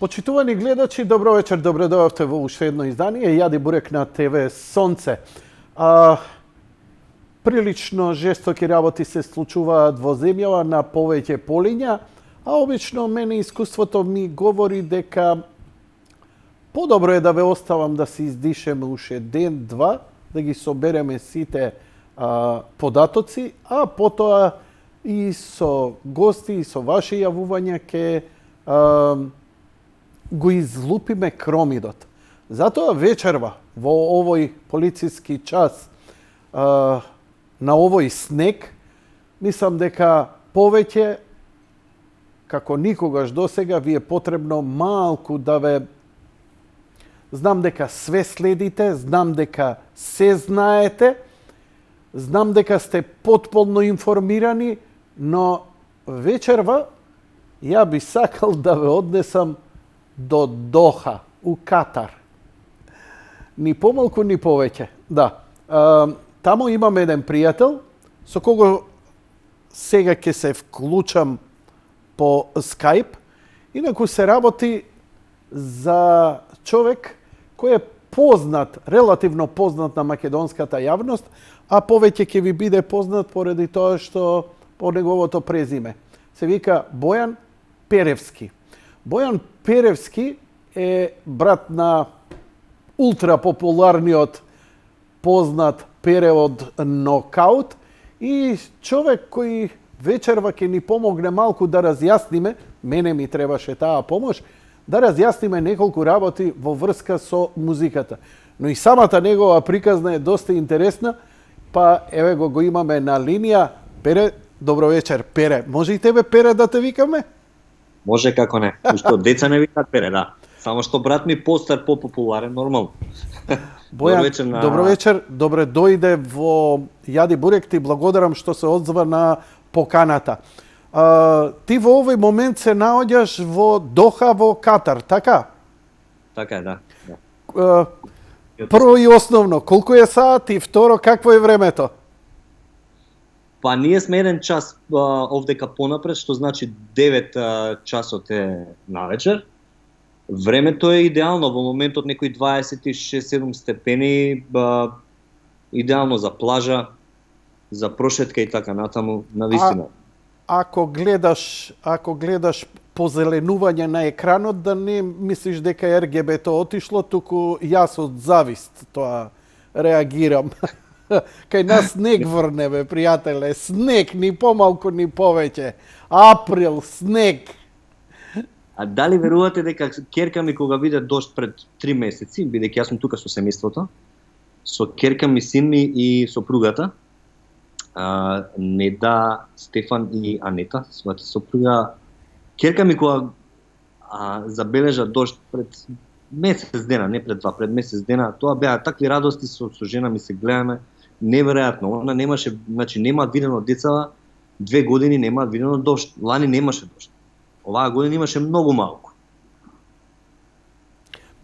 Почитувани гледачи, добро вечер, добре дојавте во уште едно издание. Јади Бурек на ТВ Сонце. Прилично жестоки работи се случуваат во земјава на повеќе полиња, а обично мене искуството ми говори дека подобро е да ве оставам да се издишеме уште ден-два, да ги собереме сите податоци, а потоа и со гости и со ваши јавувања ке го излупиме кромидот. Затоа вечерва во овој полициски час на овој снег, мислам дека повеќе како никогаш досега ви е потребно малку да ве... Знам дека све следите, знам дека се знаете, знам дека сте потполно информирани, но вечерва ја би сакал да ве однесам до Доха, у Катар. Ни помалку, ни повеќе. Да. Тамо имам еден пријател, со кого сега ќе се вклучам по Skype. Инаку се работи за човек кој е познат, релативно познат на македонската јавност, а повеќе ќе ви биде познат поради тоа што по неговото презиме. Се вика Бојан Перевски. Бојан Перевски е брат на ултрапопуларниот познат перевод Нокаут и човек кој вечерва ќе ни помогне малку да разјасниме, мене ми требаше таа помош, да разјасниме неколку работи во врска со музиката. Но и самата негова приказна е доста интересна, па еве го имаме на линија. Пере, добро вечер, Пере. Може и тебе, Пере, да те викаме? Може, како не. Ушто деца не викаат Пере, да. Само што брат ми постар, попопуларен, нормално. Бојан, добро вечер, добре дојде во Јади Бурек, ти благодарам што се одзва на поканата. Ти во овој момент се наоѓаш во Доха, во Катар, така? Така е, да. Прво и основно, колку е саат и второ, какво е времето? Па ние сме еден час овдека понапред, што значи 9 часот е навечер. Времето е идеално, во моментот некои 26-7 степени, идеално за плажа, за прошетка и така натаму, навистина. Ако гледаш позеленување на екранот, да не мислиш дека РГБ-то отишло, туку јас од завист тоа реагирам. Кај нас снег врне, бе, пријателе. Снег, ни помалку, ни повеќе. Април, снег. А дали верувате дека ќерка ми кога биде дожд пред 3 месеци, бидејќи јас сум тука со семејството, со ќерка ми, син ми и сопругата, Неда, Стефан и Анета, својата сопруга, ќерка ми кога забележа дожд пред месец дена, не пред 2, пред месец дена, тоа беа такви радости, со жена ми се гледаме, неверојатно. Она немаше, значи немаат видено децава, 2 години немаат видено дожд. Лани немаше дожд. Оваа година имаше многу малку.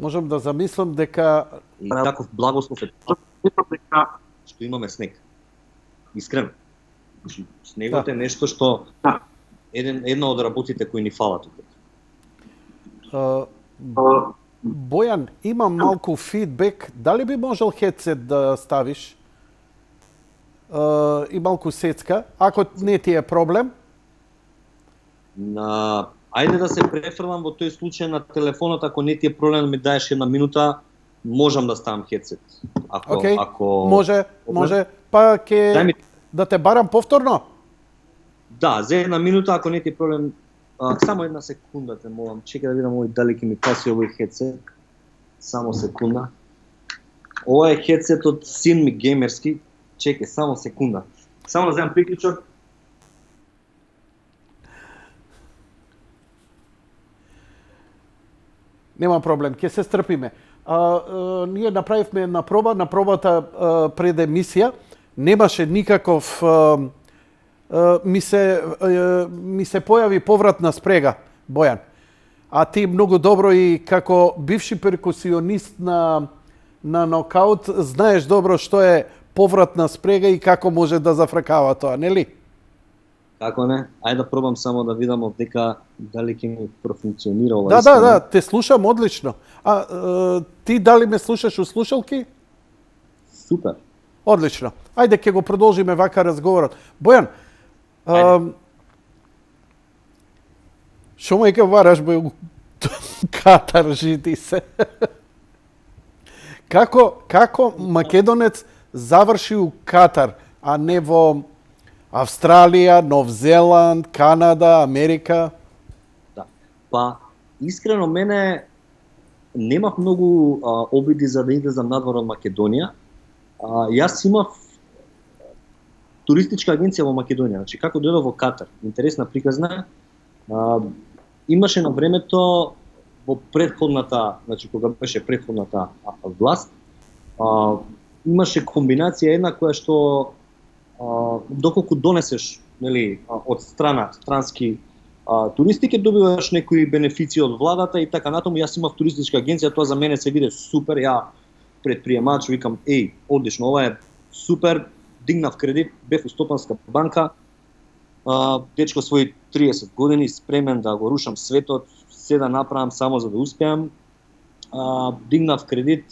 Можам да замислам дека и таков благослов е што имаме снег. Искрено. Снегот е нешто што една од работите кои ни фалат тука. Бојан, имам малку фидбек. Дали би можел хедсет да ставиш? И малку сецка, ако не ти е проблем. Ајде да се префрлам во тој случај на телефонот, ако не ти е проблем да ми даеш една минута, можам да ставам хедсет. Ако може. Па ќе да те барам повторно? Да, за една минута, ако не ти е проблем. Само една секунда те молам. Чекај да видам овој дали ќе ми паси овој хедсет. Само секунда. Ова е хедсет од син ми геймерски. Чекај, само секунда. Само да земам приклучок. Нема проблем, ќе се стрпиме. Ние направивме една проба, на пробата пред емисија немаше никаков ми се појави повратна спрега, Бојан. А ти многу добро и како бивши перкусионист на Нокаут знаеш добро што е повратна спрега и како може да зафркава тоа, нели? Како не? Ајде да пробам само да видам дека дали ќе ми профункционира ова Да, да, искрено. да, те слушам одлично. Ти дали ме слушаш у слушалки? Супер. Одлично. Ајде ќе го продолжиме вака разговорот. Бојан, шо мајка вараш бе у Катар жити се? Како македонец заврши у Катар, а не во Австралија, Нов Зеланд, Канада, Америка? Да. Па, искрено мене немав многу обиди за да излезам надвор од Македонија. Јас имав туристичка агенција во Македонија. Значи, како дојдов во Катар, интересна приказна, имаше на времето во претходната, значи кога беше претходната власт, имаше комбинација една која што доколку донесеш, нели, од странски туристи, ќе добиваш некои бенефиции од владата и така натаму. Јас имав туристичка агенција, тоа за мене се биде супер. Ја предприемач викам, одлично, ова е супер. Дигнав кредит, бев у Стопанска банка. Дечко своји 30 години, спремен да го рушам светот, се да направам само за да успеам. Дигнав кредит,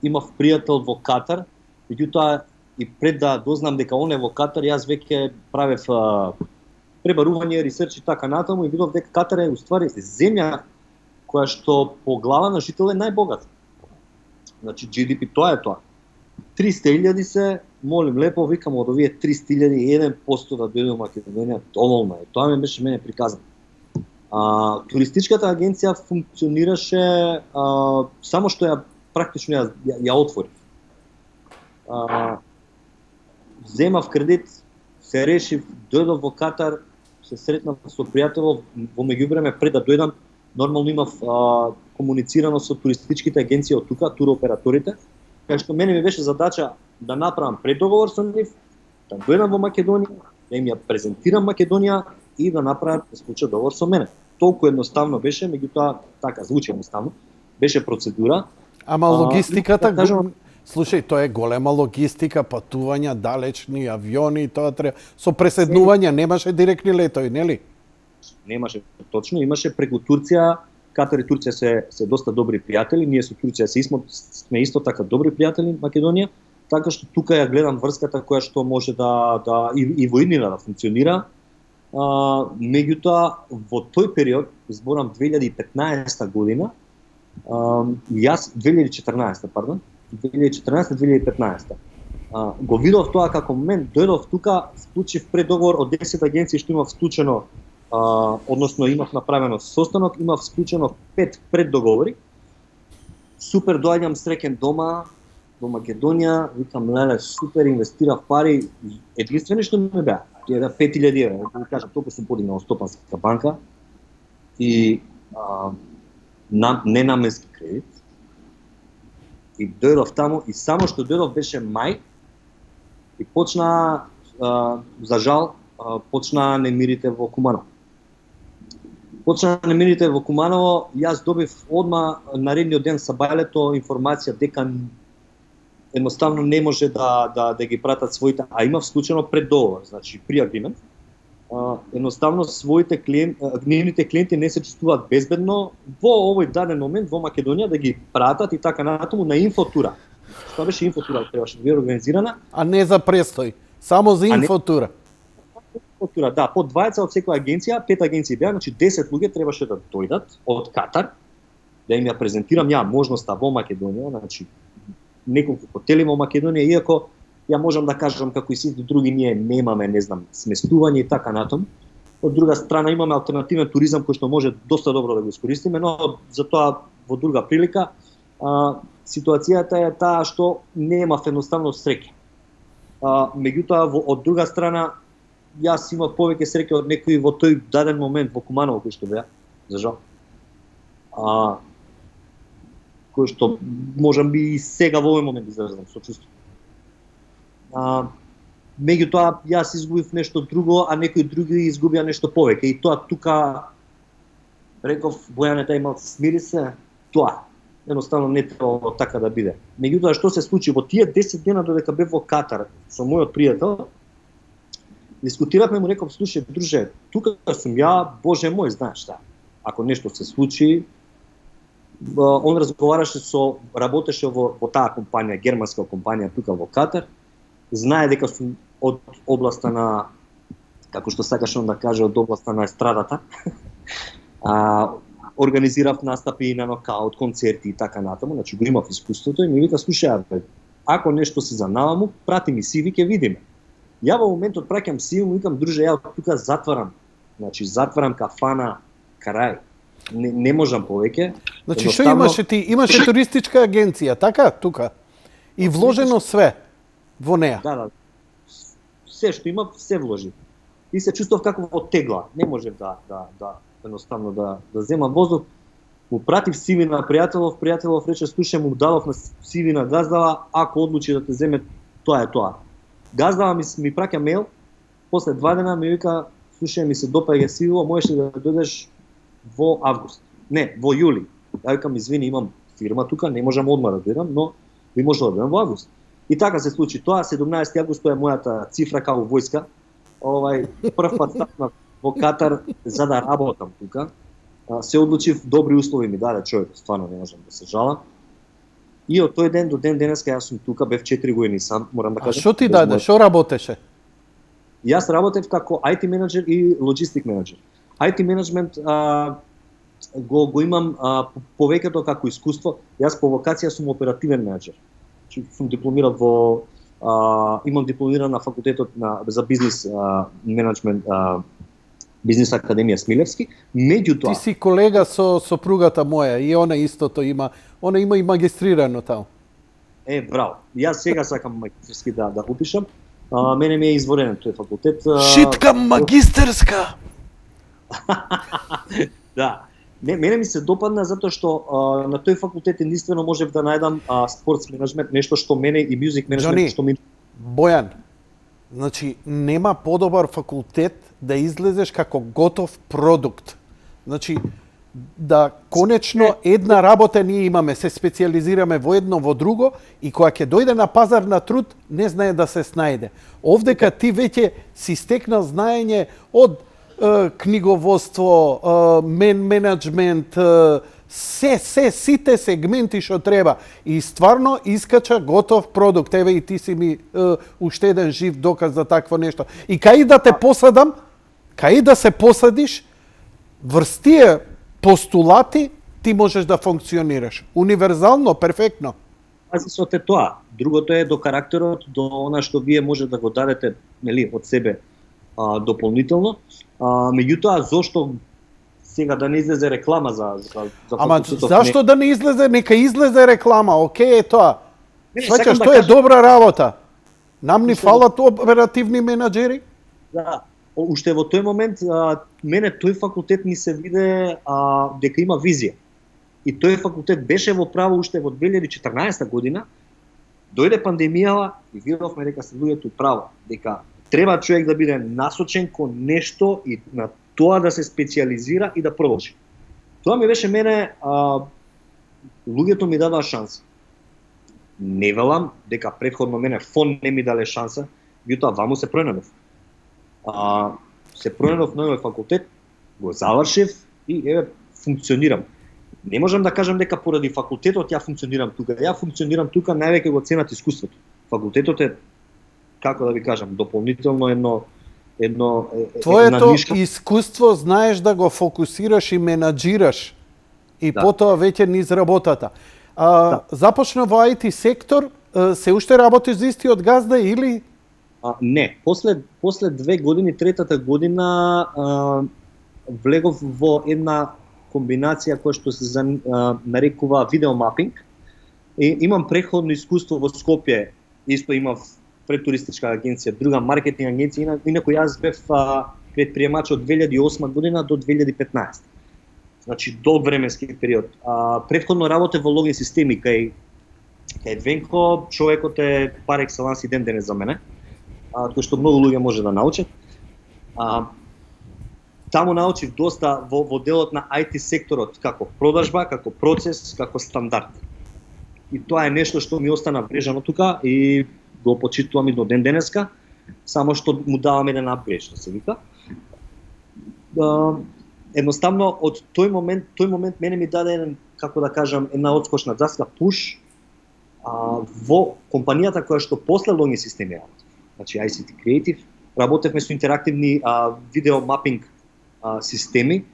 имав пријател во Катар, меѓутоа и пред да дознам дека он е во Катар, јас веќе правев пребарување, ресерч и така натаму и видов дека Катар е уствари земја која што по глава на жител е најбогата. Значи GDP тоа е тоа. 300.000 се, молим лепо, викам од овие 300.000 1% да дојде во Македонија, доволно е. Тоа ми беше мене приказано. Туристичката агенција функционираше само што ја практично ја отворив. Земав кредит, се решив, дојдов во Катар, се сретнав со пријател во меѓувреме пред да дојдам, нормално имав комуницирано со туристичките агенции од тука, туроператорите, кај што мене ми беше задача да направам преддоговор со нив, да дојдам во Македонија, да им ја презентирам Македонија и да направат да склучат договор со мене. Толку едноставно беше, меѓутоа така звучи едноставно, беше процедура. Ама логистиката, слушај, тоа е голема логистика, патувања, далечни авиони, тоа треба со преседнување, немаше директни летови, нели? Немаше, точно, имаше преку Турција. Катар и Турција се доста добри пријатели, ние со Турција сме исто така добри пријатели Македонија, така што тука ја гледам врската која што може и во иднина да функционира. Меѓутоа, во тој период, зборам 2015 година, 2014-2015, го видов тоа како момент, дојдов тука, склучив преддоговор од 10 агенции што имав склучено, односно имав направено состанок, имав склучено 5 преддоговори. Супер, доаѓам среќен дома, во Македонија, викам, леле, супер, инвестирав пари, единствено што ми беа, тие 5.000 евра, да ви кажам, толку сум подигнал од Стопанска банка и ненаменски кредит. И дојдов таму и само што дојдов беше мај и почна, за жал, почна немирите во Куманово. Јас добив одма наредниот ден са бајлето информација дека едноставно не може да ги пратат своите, а имав склучено преддоговор, значи pre-agreement. Едноставно нивните клиенти не се чувствуваат безбедно во овој даден момент во Македонија да ги пратат и така натаму на инфотура. Тоа беше инфотура, требаше да биде организирана. А не за престој, само за инфотура. Да, по 20 од секоја агенција, 5 агенции беа, значи 10 луѓе требаше да дојдат од Катар, да им ја презентирам ја можноста во Македонија, значи неколку хотели во Македонија, иако ја можам да кажам како и сите други ние немаме, не знам, сместување и така натаму. Од друга страна имаме алтернативен туризам кој што може доста добро да го искористиме, но за тоа во друга прилика. Ситуацијата е таа што немав едноставно среќа. Меѓутоа од друга страна јас имав повеќе среќа од некои во тој даден момент во Куманово кој што беа, за жал. Кој што можам би и сега во овој момент изразам сочувство. Меѓутоа јас изгубив нешто друго, а некои други изгубија нешто повеќе и тоа тука реков Бојане тај смири се, тоа едноставно не требало така да биде. Меѓутоа што се случи во тие 10 дена додека бев во Катар со мојот пријател, Дискутиравме, му реков, слушај, друже, тука сум ја, боже мој, знаеш што? Ако нешто се случи, он разговараше работеше во таа компанија, германска компанија тука во Катар, знае дека сум од областа на, како што сакаш он да каже, од областа на естрадата. Организирав настапи на нокаут, концерти и така натаму, значи го имав искуството и ми вика, слушај, ако нешто се занаваму, прати ми CV, ќе видиме. Ја во моментот праќам CV, му викам, друже, ја тука затварам. Значи затварам кафана, крај. Не можам повеќе. Значи што имаше ти? Имаше туристичка агенција, така? Тука. И вложено све во неа. Да. Се што имав, се вложив. И се чувствував како во тегла. Не можев да едноставно да земам воздух. Му пратив CV на пријателов рече, слушај, му дадов на CV на газдава, ако одлучи да те земе, тоа е тоа. Газдава ми праќа мејл, после 2 дена ми вика, слушај, ми се допаѓа CV-во, можеш ли да дојдеш во август? Не, во јули. Ја викам, извини, имам фирма тука, не можам одма да дојдам, но би можел да дојдам во август. И така се случи тоа, 17 август тоа е мојата цифра као војска. Прв пат стапнав во Катар за да работам тука. Се одлучив, добри услови ми даде човек, стварно не можам да се жалам. И од тој ден до ден денеска јас сум тука, бев 4 години сам, морам да кажам. А што ти даде? Што работеше? Јас работев како IT менеджер и лоджистик менеджер. IT менеджмент го имам повеќето како искуство. Јас по вокација сум оперативен менеджер. Сум дипломирал имам дипломиран на факултетот за бизнис менеджмент, Бизнес академија Смилевски. Меѓутоа, ти си колега со сопругата моја и она истото има. Она има и магистрирано таму. Браво. Јас сега сакам магистерски да упишам. Мене ми е изворен тој факултет. Шитка магистерска. Да. Мене ми се допадна затоа што на тој факултет единствено можев да најдам спортс менеджмент, нешто што мене и мюзик менеджмент што ми... Бојан, значи нема подобар факултет да излезеш како готов продукт. Значи да конечно една работа ние имаме, се специализираме во едно, во друго и кога ќе дојде на пазар на труд не знае да се снајде. Овдека ти веќе си стекнал знаење од книговодство, менеджмент, сите сегменти што треба и стварно искача готов продукт. Еве и ти си ми уште еден жив доказ за такво нешто. И кај да те посадам, кај да се посадиш, врз тие постулати ти можеш да функционираш. Универзално, перфектно. Пазисот е тоа. Другото е до карактерот, до она што вие може да го дадете, нели, од себе дополнително. Меѓутоа, зошто сега да не излезе реклама за Ама зашто да не излезе? Нека излезе реклама, окей е тоа. Сваќаш, тоа е добра работа. Нам ни фалат оперативни менеджери? Да. Уште во тој момент, мене тој факултет ми се виде дека има визија. И тој факултет беше во право уште во 2014 година. Дојде пандемијава и видовме дека се луѓето право, дека треба човек да биде насочен кон нешто и на тоа да се специализира и да продолжи. Тоа ми беше мене, луѓето ми дадаа шанса. Не велам дека претходно мене фон не ми дале шанса, меѓутоа ваму се пронајдов. Се пронајдов на овој факултет, го завршив и еве функционирам. Не можам да кажам дека поради факултетот ја функционирам тука. Ја функционирам тука највеќе го ценат искуството. Факултетот е, како да ви кажам, дополнително едно твоето искуство знаеш да го фокусираш и менаџираш и потоа веќе низ работата. Започна во IT сектор, се уште работиш за истиот газда или? Не, после 2 години, третата година влегов во една комбинација која што се нарекува видеомапинг. Имам преходно искуство во Скопје, исто имав предтуристичка агенција, друга маркетинг агенција, инаку јас бев предприемач од 2008 година до 2015. Значи долг временски период. Претходно работев во логин системи кај Венко, човекот е пар екселанс и ден денес за мене, тој што многу луѓе може да научат. Таму научив доста во делот на IT секторот, како продажба, како процес, како стандард. И тоа е нешто што ми остана врежано тука и го почитувам и до ден денеска. само што му даваме еден апгрейд, што се вика. Едноставно од тој момент мене ми даде еден, како да кажам, една одскочна даска пуш во компанијата која што после Longi системи работи. Значи ICT Creative, работевме со интерактивни видео мапинг системи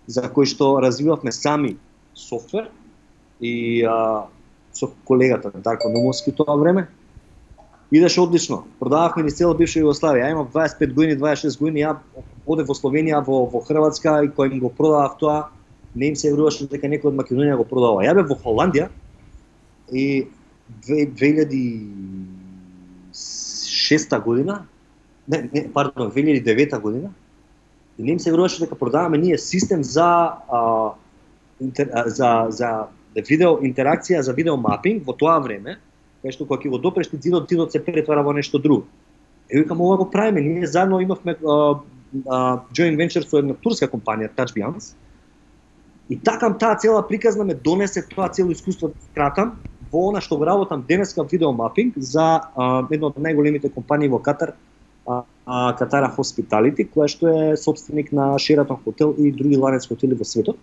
за кои што развивавме сами софтвер и со колегата Дарко Нумовски тоа време. Идеше одлично. Продававме низ цела бивша Југославија. Ја имам 25 години, 26 години, ја одев во Словенија, во Хрватска и кој им го продавав тоа, не им се веруваше дека некој од Македонија го продава. Ја бев во Холандија и 2006 година, 2009 година, и не им се веруваше дека продаваме ние систем за видео интеракција, за видео мапинг во тоа време, кај што кога ќе го допреш тидот се претвара во нешто друго. Викам, ова го правиме, ние заедно имавме joint venture со една турска компанија, TouchBeans, и такам таа цела приказна ме донесе тоа цело искуство кратам во она што го работам денеска видео мапинг за една од најголемите компании во Катар, Катара Hospitality, која што е собственик на Sheraton хотел и други ланец хотели во светот.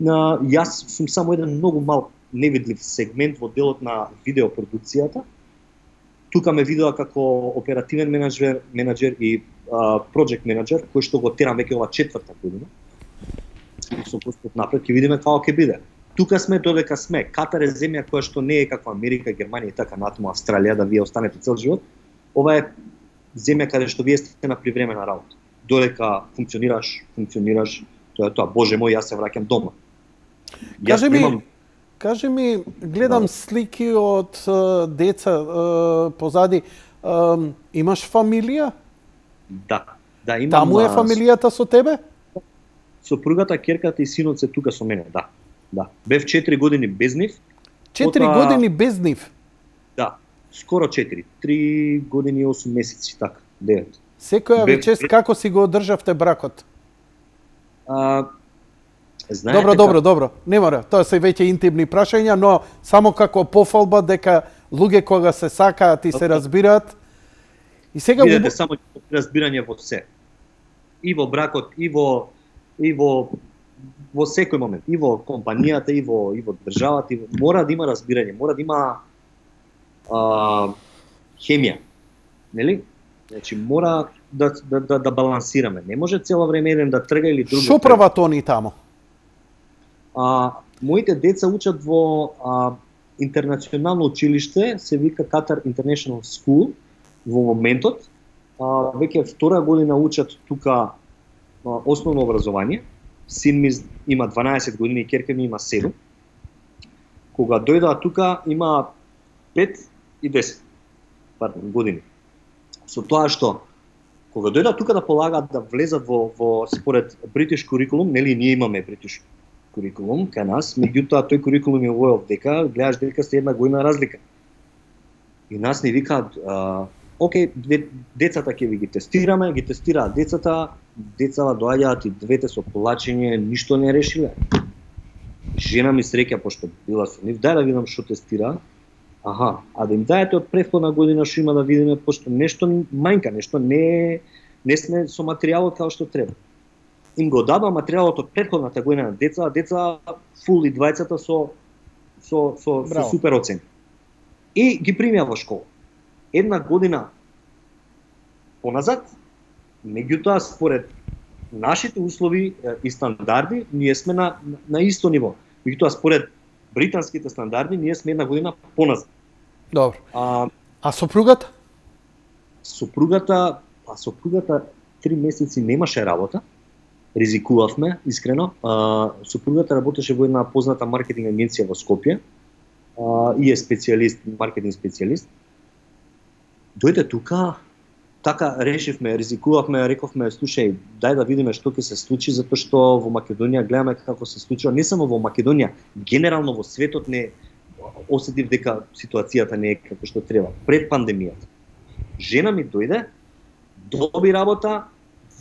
Јас сум само еден многу мал невидлив сегмент во делот на видеопродукцијата. Тука ме видоа како оперативен менаџер и project менаџер, кој што го терам веќе ова 4-та година. Со постап напред ќе видиме како ќе биде. Тука сме додека сме. Катар е земја која што не е како Америка, Германија и така натаму, Австралија, да вие останете цел живот. Ова е земја каде што вие сте на привремена работа. Додека функционираш, тоа е тоа. Боже мој, јас се враќам дома. Кажи ми, гледам слики од деца позади. Имаш фамилија? Да, имам. Таму е фамилијата со тебе? Сопругата, ќерката и синот се тука со мене, да. Бев 4 години без нив. 4 години без нив? Да, скоро 4. 3 години и 8 месеци, така, 9. Секоја вечер како си го одржавте бракот? Знаете, Добро. Не мора, тоа се веќе интимни прашања, но само како пофалба дека луѓе кога се сакаат и се разбираат. И сега видите само разбирање во се. И во бракот, и во секој момент, и во компанијата, и во државата, мора да има разбирање, мора да има хемија. Нели? Значи мора да балансираме. Не може цело време еден да трга или друг. Што прават они таму? Моите деца учат во интернационално училиште, се вика Qatar International School во моментот. Веќе втора година учат тука основно образование. Син ми има 12 години и ќерка ми има 7. Кога дојдоа тука има 5 и 10 години. Со тоа што кога дојдоа тука да полагаат да влезат во според British curriculum, нели ние имаме British curriculum кај нас, меѓутоа тој curriculum е војов дека гледаш дека се 1 година разлика. И нас ни викаат, окей, децата ќе ви ги тестираме, ги тестираат децата доаѓаат и двете со полачење, ништо не решиле. Жена ми среќа, пошто била со нив, дај да видам што тестира. А да им дајете од претходна година што има да видиме, пошто нешто мањка, нешто не сме со материјалот како што треба. Им го дадоа материјалот од претходната година на деца фул и двајцата со супер оценки. И ги примија во школа. 1 година поназад, меѓутоа според нашите услови и стандарди, ние сме на исто ниво. Меѓутоа според британските стандарди, ние сме 1 година поназад. Добро. А сопругата? Сопругата 3 месеци немаше работа. Ризикувавме, искрено. Сопругата работеше во една позната маркетинг агенција во Скопје и е специјалист, маркетинг специјалист. Дојде тука, така решивме, ризикувавме, рековме, слушај, дај да видиме што ќе се случи, затоа што во Македонија гледаме како се случува, не само во Македонија, генерално во светот не осетив дека ситуацијата не е како што треба, пред пандемијата. Жена ми дојде, доби работа,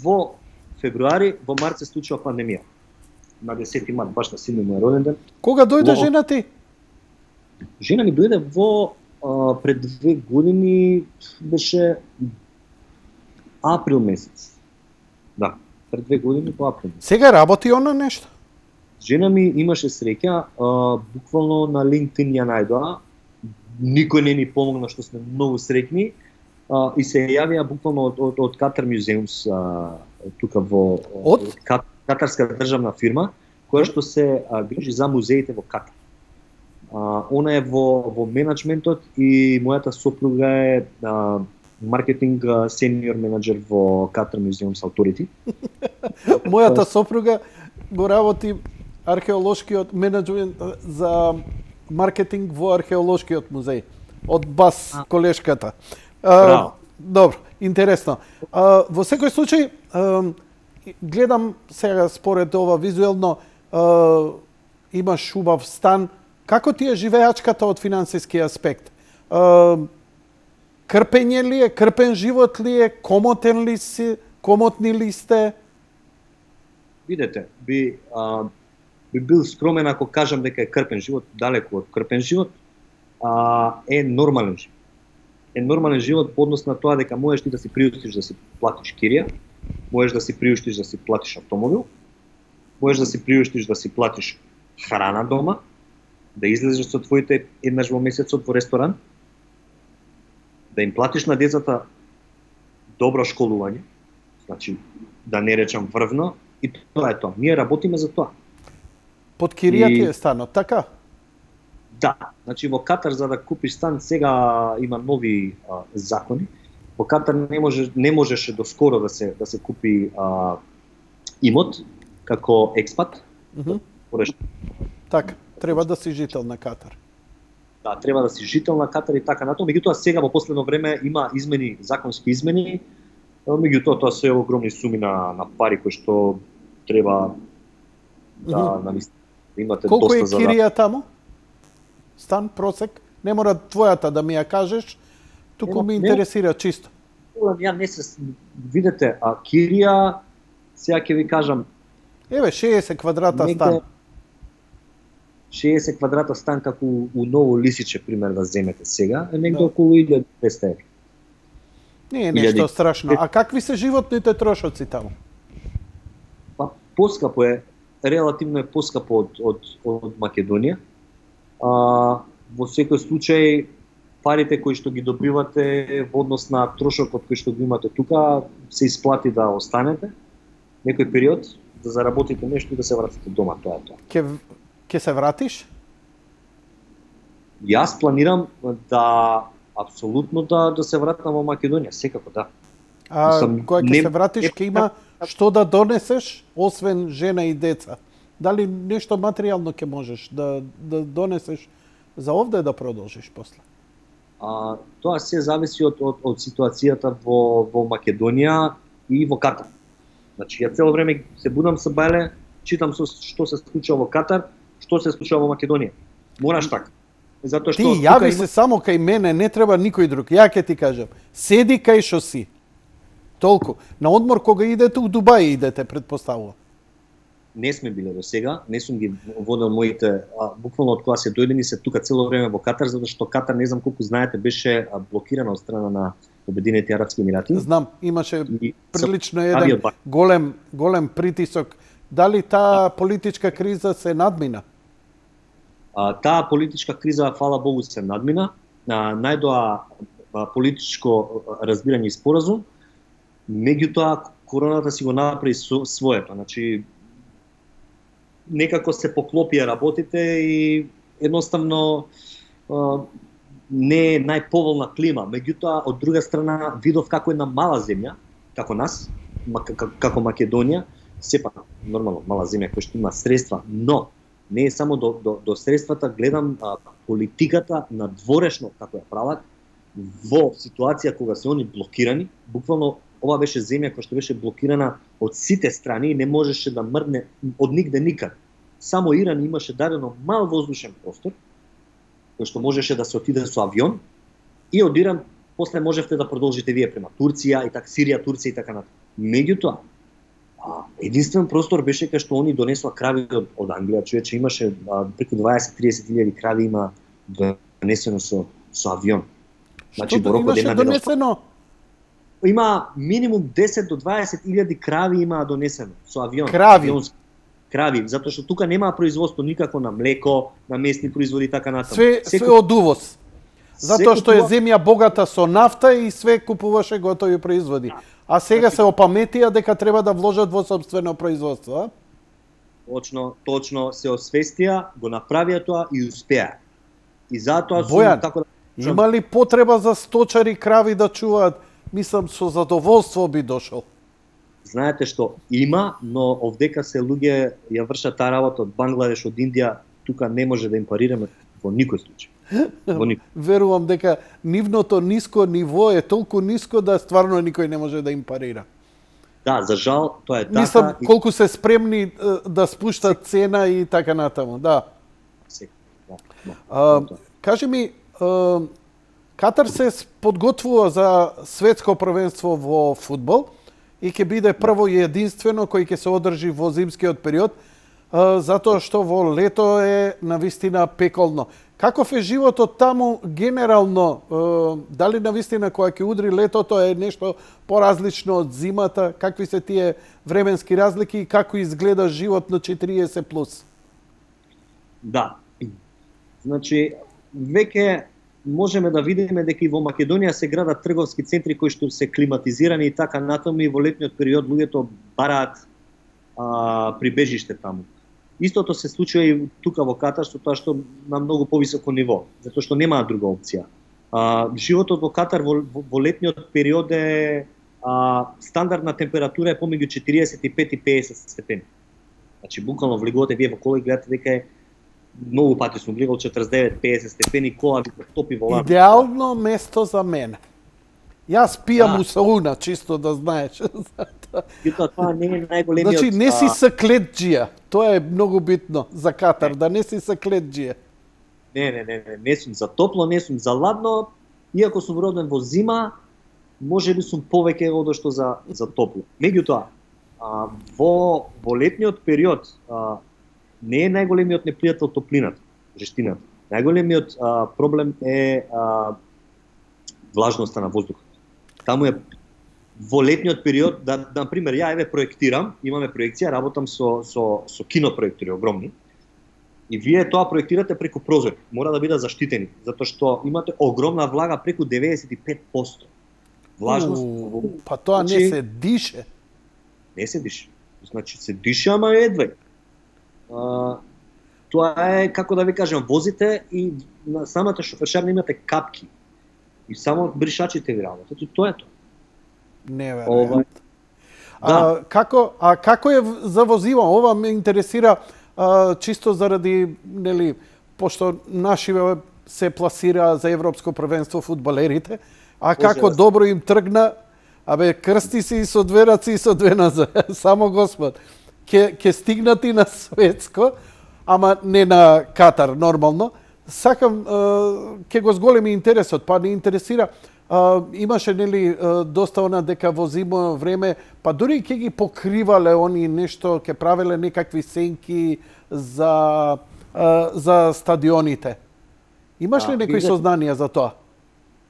во февруари, во март се случува пандемија. На 10 март, баш на син ми роден ден. Кога дојде жена ти? Жена ми дојде пред 2 години, беше април месец. Да, пред 2 години по април месец. Сега работи она нешто? Жена ми имаше среќа, буквално на LinkedIn ја најдоа, никој не ни помогна, што сме многу среќни, и се јавија буквално од Qatar Museums, тука во катарска државна фирма, која што се грижи за музеите во Катар. Она е во менеджментот и мојата сопруга е маркетинг сениор менеджер во Qatar Museums Authority. Мојата сопруга го работи археолошкиот менеджмент за маркетинг во археолошкиот музеј. Од бас колешката. Добро, интересно. Во секој случај, гледам сега според ова визуелно, имаш убав стан. Како ти е живеачката од финансиски аспект? Крпење ли е, крпен живот ли е, комотен ли си, комотни ли сте? Видете, би бил скромен ако кажам дека е крпен живот, далеку од крпен живот, е нормален живот. Е нормален живот по однос на тоа дека можеш ти да си приуштиш да си платиш кирија, можеш да си приуштиш да си платиш автомобил, можеш да си приуштиш да си платиш храна дома, да излезеш со твоите еднаш во месецот во ресторан, да им платиш на децата добро школување, значи да не речам врвно, и тоа е тоа. Ние работиме за тоа. Под кирија ти е станот, така? Да, значи во Катар за да купиш стан сега има нови закони. Во Катар не можеше доскоро да се купи имот како експат. Така, треба да си жител на Катар. Да, треба да си жител на Катар и така натаму. Меѓутоа сега во последно време има измени, законски измени. Меѓутоа тоа се огромни суми на пари кои што треба да имате колку доста за. Колку е кирија таму? Стан просек? Не мора твојата да ми ја кажеш, туку ми интересира чисто. Ја не се видете, кирија сега ќе ви кажам. Еве 60 квадрата стан. 60 квадрата стан како у Ново Лисиче пример да земете сега, е негде околу 1200 евра. Не е нешто страшно. А какви се животните трошоци таму? Па поскапо е, релативно е поскапо од Македонија. Во секој случај парите кои што ги добивате во однос на трошокот кој што го имате тука се исплати да останете некој период, да заработите нешто и да се вратите дома, тоа е тоа. Ке се вратиш? Јас планирам да апсолутно да се вратам во Македонија, секако да. Кога ќе се вратиш, ќе има што да донесеш, освен жена и деца? Дали нешто материјално ќе можеш да донесеш за овде да продолжиш после? Тоа се зависи од ситуацијата во Македонија и во Катар. Значи, ја цело време се будам со бајле, читам што се случува во Катар, што се случува во Македонија. Мораш така. Затоа што ти јави се само кај мене, не треба никој друг. Ја ќе ти кажам, седи кај што си. Толку. На одмор кога идете у Дубај идете, предпоставувам. Не сме биле до сега, не сум ги водел моите, буквално од кога се дојдени се тука цело време во Катар, затоа што Катар, не знам колку знаете, беше блокирана од страна на Обединетите арапски емирати. Знам, имаше прилично еден голем притисок. Дали таа политичка криза се надмина? Таа политичка криза, фала Богу, се надмина. Најдоа политичко разбирање и споразум. Меѓутоа, короната си го направи своето. Значи, некако се поклопија работите и едноставно не е најповолна клима. Меѓутоа, од друга страна, видов како една мала земја, како нас, како Македонија, сепак нормално мала земја која што има средства, но не е само до средствата, гледам политиката на дворешно како ја прават во ситуација кога се они блокирани, буквално ова беше земја која што беше блокирана од сите страни и не можеше да мрдне од нигде никад. Само Иран имаше дадено мал воздушен простор, кој што можеше да се отиде со авион, и од Иран после можевте да продолжите вие према Турција и така Сирија, Турција и така натаму. Меѓутоа, единствен простор беше кај што они донесоа крави од Англија, човече имаше преку 20-30 илјади крави има донесено со авион. Значи, што имаше донесено? има минимум 10 до 20 илјади крави има донесено со авион. Крави? Крави, затоа што тука нема производство никако на млеко, на месни производи и така натаму. Све од увоз. Затоа што е земја богата со нафта и све купуваше готови производи. А сега се опаметија дека треба да вложат во сопствено производство, а? Точно се освестија, го направија тоа и успеа. И затоа Бојан, како да има ли потреба за сточари крави да чуваат? Мислам, со задоволство би дошол. Знаете што има, но овдека се луѓе ја вршат таа работа од Бангладеш, од Индија, тука не може да им парираме во никој случај. Верувам дека нивното ниско ниво е толку ниско да стварно никој не може да им парира. Да, за жал, тоа е така. Мислам, колку се спремни да спуштат цена и така натаму, да. Кажи ми, Катар се подготвува за светско првенство во фудбал и ќе биде прво и единствено кој ќе се одржи во зимскиот период, затоа што во лето е навистина пеколно. Каков е животот таму генерално? Дали навистина која ќе удри летото е нешто поразлично од зимата? Какви се тие временски разлики и како изгледа живот на 40+? Да. Значи, веќе можеме да видиме дека и во Македонија се градат трговски центри кои што се климатизирани и така натаму, и во летниот период луѓето бараат прибежиште таму. Истото се случува и тука во Катар, со тоа што на многу повисоко ниво, затоа што нема друга опција. Животот во Катар во летниот период е стандардна температура е помеѓу 45 и 50 степени. Значи буквално влегувате вие во кола и гледате дека е многу пати сум гледал 49-50 степени, кола ви топи во ладно. Идеално место за мене. Јас пијам у сауна, чисто да знаеш. Тоа не е најголемиот... Значи, не си саклетџија. Тоа е многу битно за Катар, да не си саклетџија. Не сум за топло, не сум за ладно. Иако сум роден во зима, може би сум повеќе од што за топло. Меѓутоа, во летниот период не е најголемиот непријател топлината, жестината. Најголемиот проблем е влажноста на воздухот. Таму е во летниот период, на пример, ја проектирам, имаме проекција, работам со кинопроектори огромни, и вие тоа проектирате преку прозори, мора да бидат заштитени, затоа што имате огромна влага, преку 95%. Влажност. Па тоа не се дише. Не се дише. Значи се дише, ама едвај. Тоа е, како да ви кажам, возите и на самата шофершарна имате капки. И само бришачите ви работат, и тоа е тоа. Неверојатно. Како е за возила? Ова ме интересира чисто заради, нели, пошто наши се пласира за европско првенство фудбалерите, а како добро им тргна, крсти се и со две раци и со две нозе, само Господ. Ке стигнат и на светско, ама не на Катар нормално. Сакам, ке го зголеми интересот, па не интересира. Имаше нели доста она дека во зимно време, па дури ќе ги покривале они нешто, ќе правеле некакви сенки за стадионите. Имаш ли некои сознанија за тоа?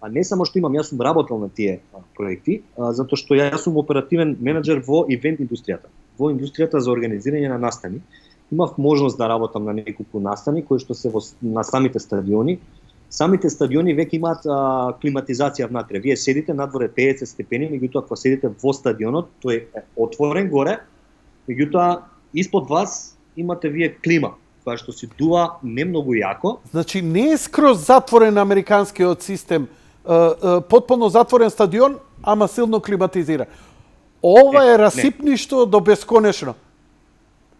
Не само што имам, јас сум работел на тие проекти, затоа што јас сум оперативен менеджер во ивент индустријата. Во индустријата за организирање на настани. Имав можност да работам на неколку настани кои што се на самите стадиони. Самите стадиони веќе имаат климатизација внатре. Вие седите надвор е 50 степени, меѓутоа кога седите во стадионот, тој е отворен горе, меѓутоа испод вас имате вие клима, која што се дува не многу јако. Значи не е скроз затворен американскиот систем, потполно затворен стадион, ама силно климатизиран. Ова е расипништо до бесконечно.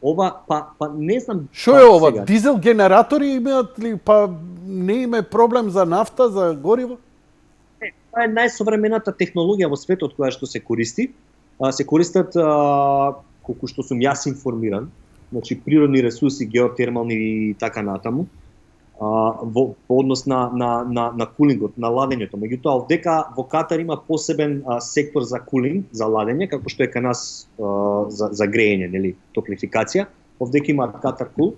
Ова, па не знам... Шо е ова? Сега. Дизел генератори имаат ли, па не има проблем за нафта, за гориво? Тоа е најсовремената технологија во светот која што се користи. Се користат, колку што сум јас информиран, значи природни ресурси, геотермални и така натаму, во однос на кулингот, на ладењето. Меѓутоа, овдека во Катар има посебен сектор за кулинг, за ладење, како што е кај нас за грејење, нели, топлификација. Овдека има Катар Кул,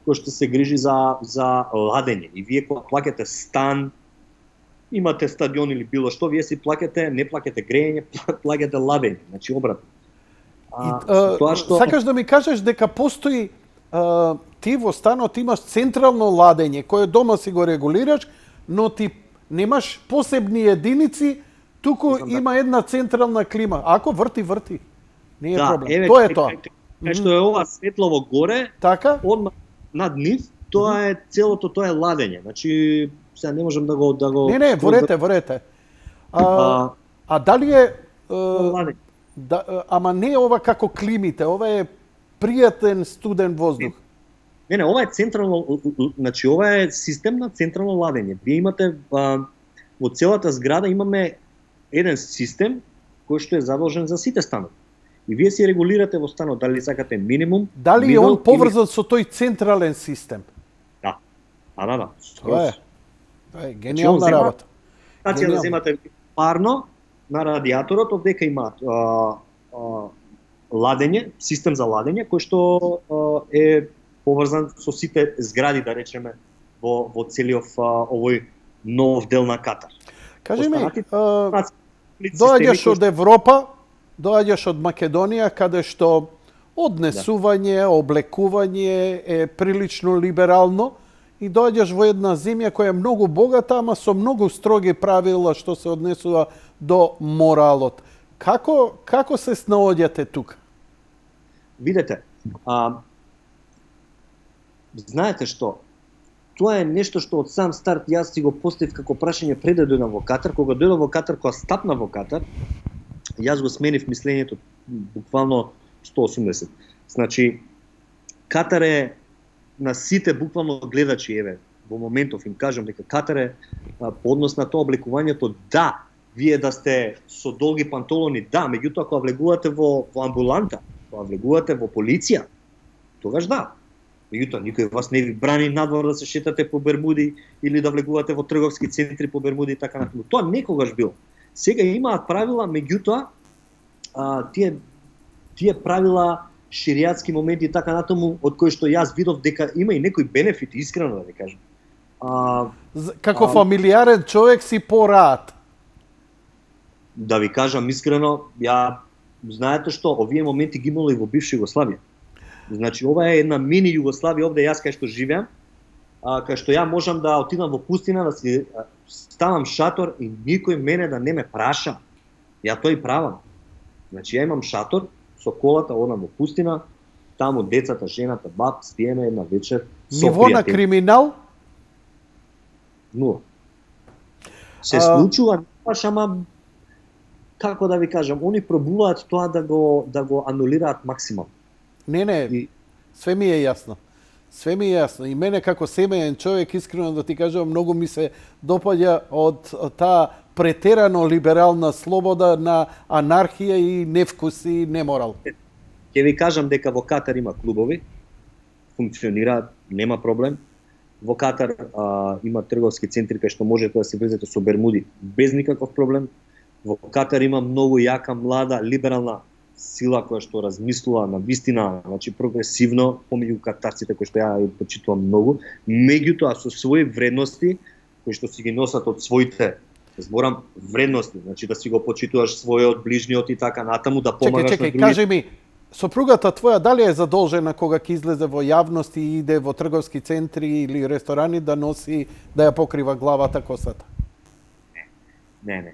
кој што се грижи за ладење. И вие кога плаќате стан, имате стадион или било што, вие си плаќате, не плаќате грејење, плаќате ладење, значи обратно. Тоа што сакаш да ми кажеш дека постои ти во станот имаш централно ладење кое дома си го регулираш, но ти немаш посебни единици, туку има една централна клима. Ако врти. Не е проблем. Тоа е тоа. Кај што е ова светлово горе, така? Одма над нив, тоа е целото, тоа е ладење. Значи, сега не можам да го Не, ворете. А дали е ладење. ама не е ова како климите, ова е пријатен студен воздух. Не, ова е централно, значи ова е систем на централно ладење. Вие имате во целата зграда имаме еден систем кој што е задолжен за сите станови. И вие си регулирате во станот дали сакате минимум. Дали е он поврзан со тој централен систем? Да. Да. Тоа е гениална работа. Значи да земате парно на радиаторот, овдека има ладење, систем за ладење кој што е поврзан со сите згради, да речеме, во целиот овој нов дел на Катар. Кажи ми, доаѓаш од Европа, доаѓаш од Македонија, каде што однесување, облекување е прилично либерално и доаѓаш во една земја која е многу богата, ама со многу строги правила што се однесува до моралот. Како се снаоѓате тука? Видете, знаете што, тоа е нешто што од сам старт јас си го поставив како прашање пред да дојдам во Катар. Кога дојдов во Катар, кога стапна во Катар, јас го сменив мислењето буквално 180. Значи, Катар е на сите буквално гледачи, еве, во моментов им кажам дека Катар е по однос на тоа облекувањето, да, вие да сте со долги панталони, да, меѓутоа кога влегувате во амбуланта, кога влегувате во полиција, тогаш да. Меѓутоа, никој вас не ви брани надвор да се шетате по бермуди или да влегувате во трговски центри по бермуди и така натаму. Тоа некогаш било. Сега имаат правила, меѓутоа, тие правила, ширијатски моменти и така натаму, од кои што јас видов дека има и некои бенефити, искрено да ви кажам. Како фамилиарен човек си пораат. Да ви кажам искрено, знаете што, овие моменти ги имало и во бивша Југославија. Значи, ова е една мини Југославија, овде јас кај што живеам, кај што ја можам да отидам во пустина, да си ставам шатор и никој мене да не ме праша. Ја тоа и правам. Значи, ја имам шатор, со колата одам во пустина, таму децата, жената, баб, спиеме една вечер. Ниво на криминал? Нула. Се случува, ама како да ви кажам, они пробуваат тоа да го анулираат максимално. Не, све ми е јасно. Све ми е јасно. И мене како семеен човек, искрено да ти кажам, многу ми се допаѓа од таа претерано либерална слобода на анархија и невкус и неморал. Ќе ви кажам дека во Катар има клубови, функционираат, нема проблем. Во Катар има трговски центри кај што можете да се влезете со бермуди без никаков проблем. Во Катар има многу јака, млада, либерална сила која што размислува на вистина, значи прогресивно помеѓу катарците кои што ја почитувам многу, меѓутоа со своји вредности кои што си ги носат од своите, зборам вредности, значи да си го почитуваш својот ближниот и така натаму, да помагаш на другите. Кажи ми, сопругата твоја дали е задолжена кога ќе излезе во јавност и иде во трговски центри или ресторани да носи, да ја покрива главата, косата? Не.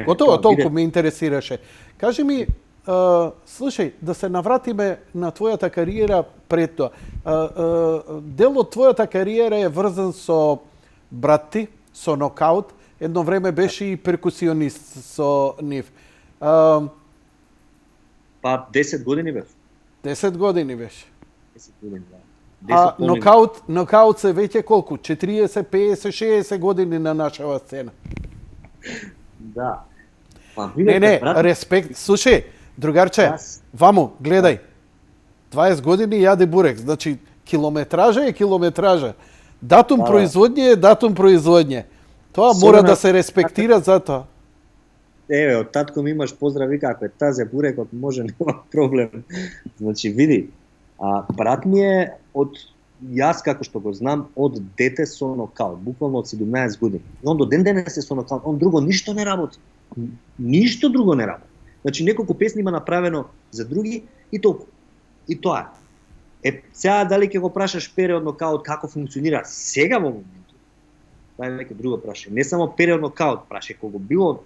Готово, толку ме интересираше. Кажи ми, слушај, да се навратиме на твојата кариера пред тоа. Дел од твојата кариера е врзан со брат ти, со нокаут. Едно време беше и перкусионист со нив. 10 години беше. 10 години беше. 10 години, да. Нокаут се веќе колку? 40, 50, 60 години на нашава сцена. Да. Не, респект. Слушај, другарче, ваму, гледај. 20 години јаде бурек, значи километража е километража. Датум производње е датум производње. Тоа мора да се респектира за тоа. Еве, од татко ми имаш поздрави како е тазе бурекот, може, нема проблем. Значи, види, брат ми е од јас како што го знам од дете со нокаут, буквално од 17 години. И он до ден денес е со нокаут, он друго ништо не работи. Ништо друго не работи. Значи неколку песни има направено за други и толку. И тоа е. Сега дали ќе го прашаш Пере од нокаут како функционира сега во моментот? Тоа е нека друго прашање. Не само Пере од нокаут, прашање кога било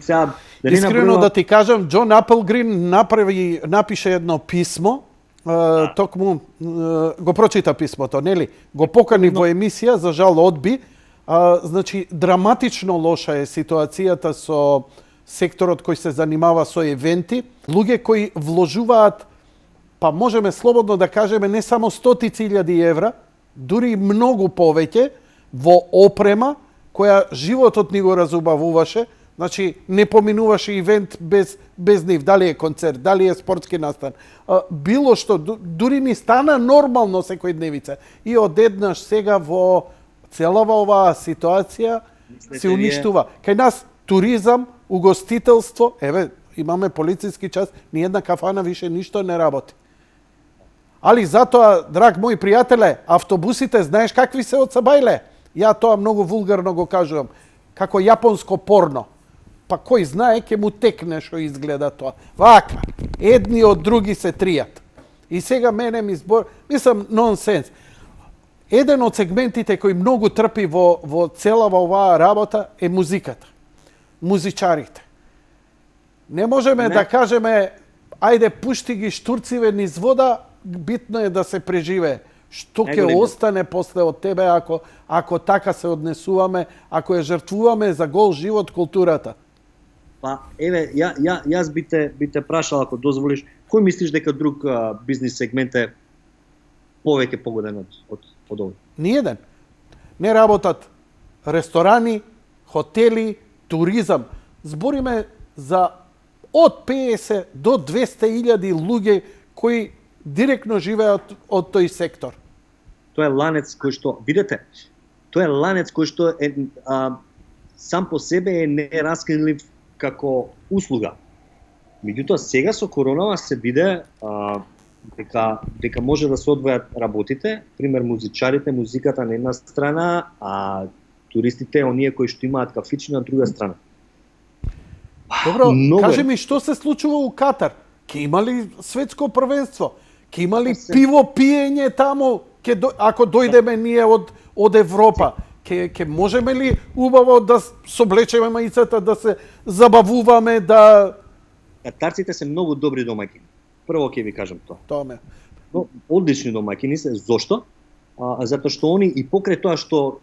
сега дали Искрено да ти кажам, Џон Аплгрин напише едно писмо, токму го прочита писмото, нели? Го покани во емисија, за жал одби. Значи, драматично лоша е ситуацијата со секторот кој се занимава со евенти. Луѓе кои вложуваат, па можеме слободно да кажеме, не само стотици илјади евра, дури многу повеќе, во опрема, која животот ни го разубавуваше. Значи, не поминуваше ивент без нив, дали е концерт, дали е спортски настан. Било што, дури ни стана нормално секој дневица. И одеднаш сега во целава оваа ситуација се уништува. Кај нас туризам, угостителство, еве, имаме полициски час, ни една кафана више ништо не работи. Али затоа, драг мој пријателе, автобусите, знаеш какви се од Сабајле? Ја тоа многу вулгарно го кажувам. Како јапонско порно. Па кој знае, ќе му текне што изгледа тоа. Вака, едни од други се тријат. И сега мене ми мислам, нонсенс. Еден од сегментите кој многу трпи во целава оваа работа е музиката. Музичарите. Не можеме да кажеме, ајде пушти ги штурциве низ вода, битно е да се преживее. Што ќе остане после од тебе ако така се однесуваме, ако ја жртвуваме за гол живот културата? Па, еве, јас би те прашал, ако дозволиш, кој мислиш дека друг бизнес сегмент е повеќе погоден од овој? Ниеден. Не работат ресторани, хотели, туризам. Збориме за од 50 до 200.000 луѓе кои директно живеат од тој сектор. Тоа е ланец кој што, видите, тоа е ланец кој што е сам по себе е нераскинлив како услуга. Меѓутоа сега со коронава се биде дека може да се одвојат работите, пример музичарите, музиката на една страна, а туристите, оние кои што имаат кафичи на друга страна. Добро, кажи ми што се случува у Катар? Ке има ли светско првенство? Ке има ли пиво пиење таму? Ако дојдеме ние од Европа, ке можеме ли убаво да соблечеме маицата, да се забавуваме, да... Катарците се многу добри домаќини. Прво ќе ви кажам тоа. Тоа ме. Но, одлични домаќини се. Зошто? Затоа што они и покрај тоа што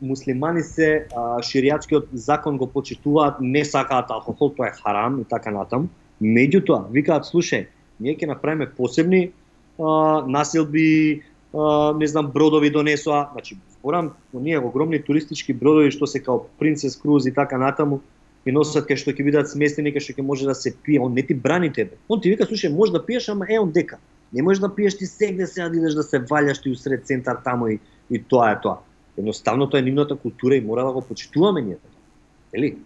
муслимани се, ширијатскиот закон го почитуваат, не сакаат алкохол, тоа е харам и така натаму. Меѓутоа, викаат, слушај, ние ќе направиме посебни населби, не знам, бродови донесоа, значи, зборам, оние огромни туристички бродови што се као Принцес Круз и така натаму, и носат кај што ќе бидат сместени, кај што ќе може да се пие, он не ти брани тебе. Он ти вика, слушај, може да пиеш, ама он дека. Не можеш да пиеш ти сегде сега да идеш да се валјаш ти усред центар таму и тоа е тоа. Едноставно тоа е нивната култура и мора да го почитуваме ние. Ели?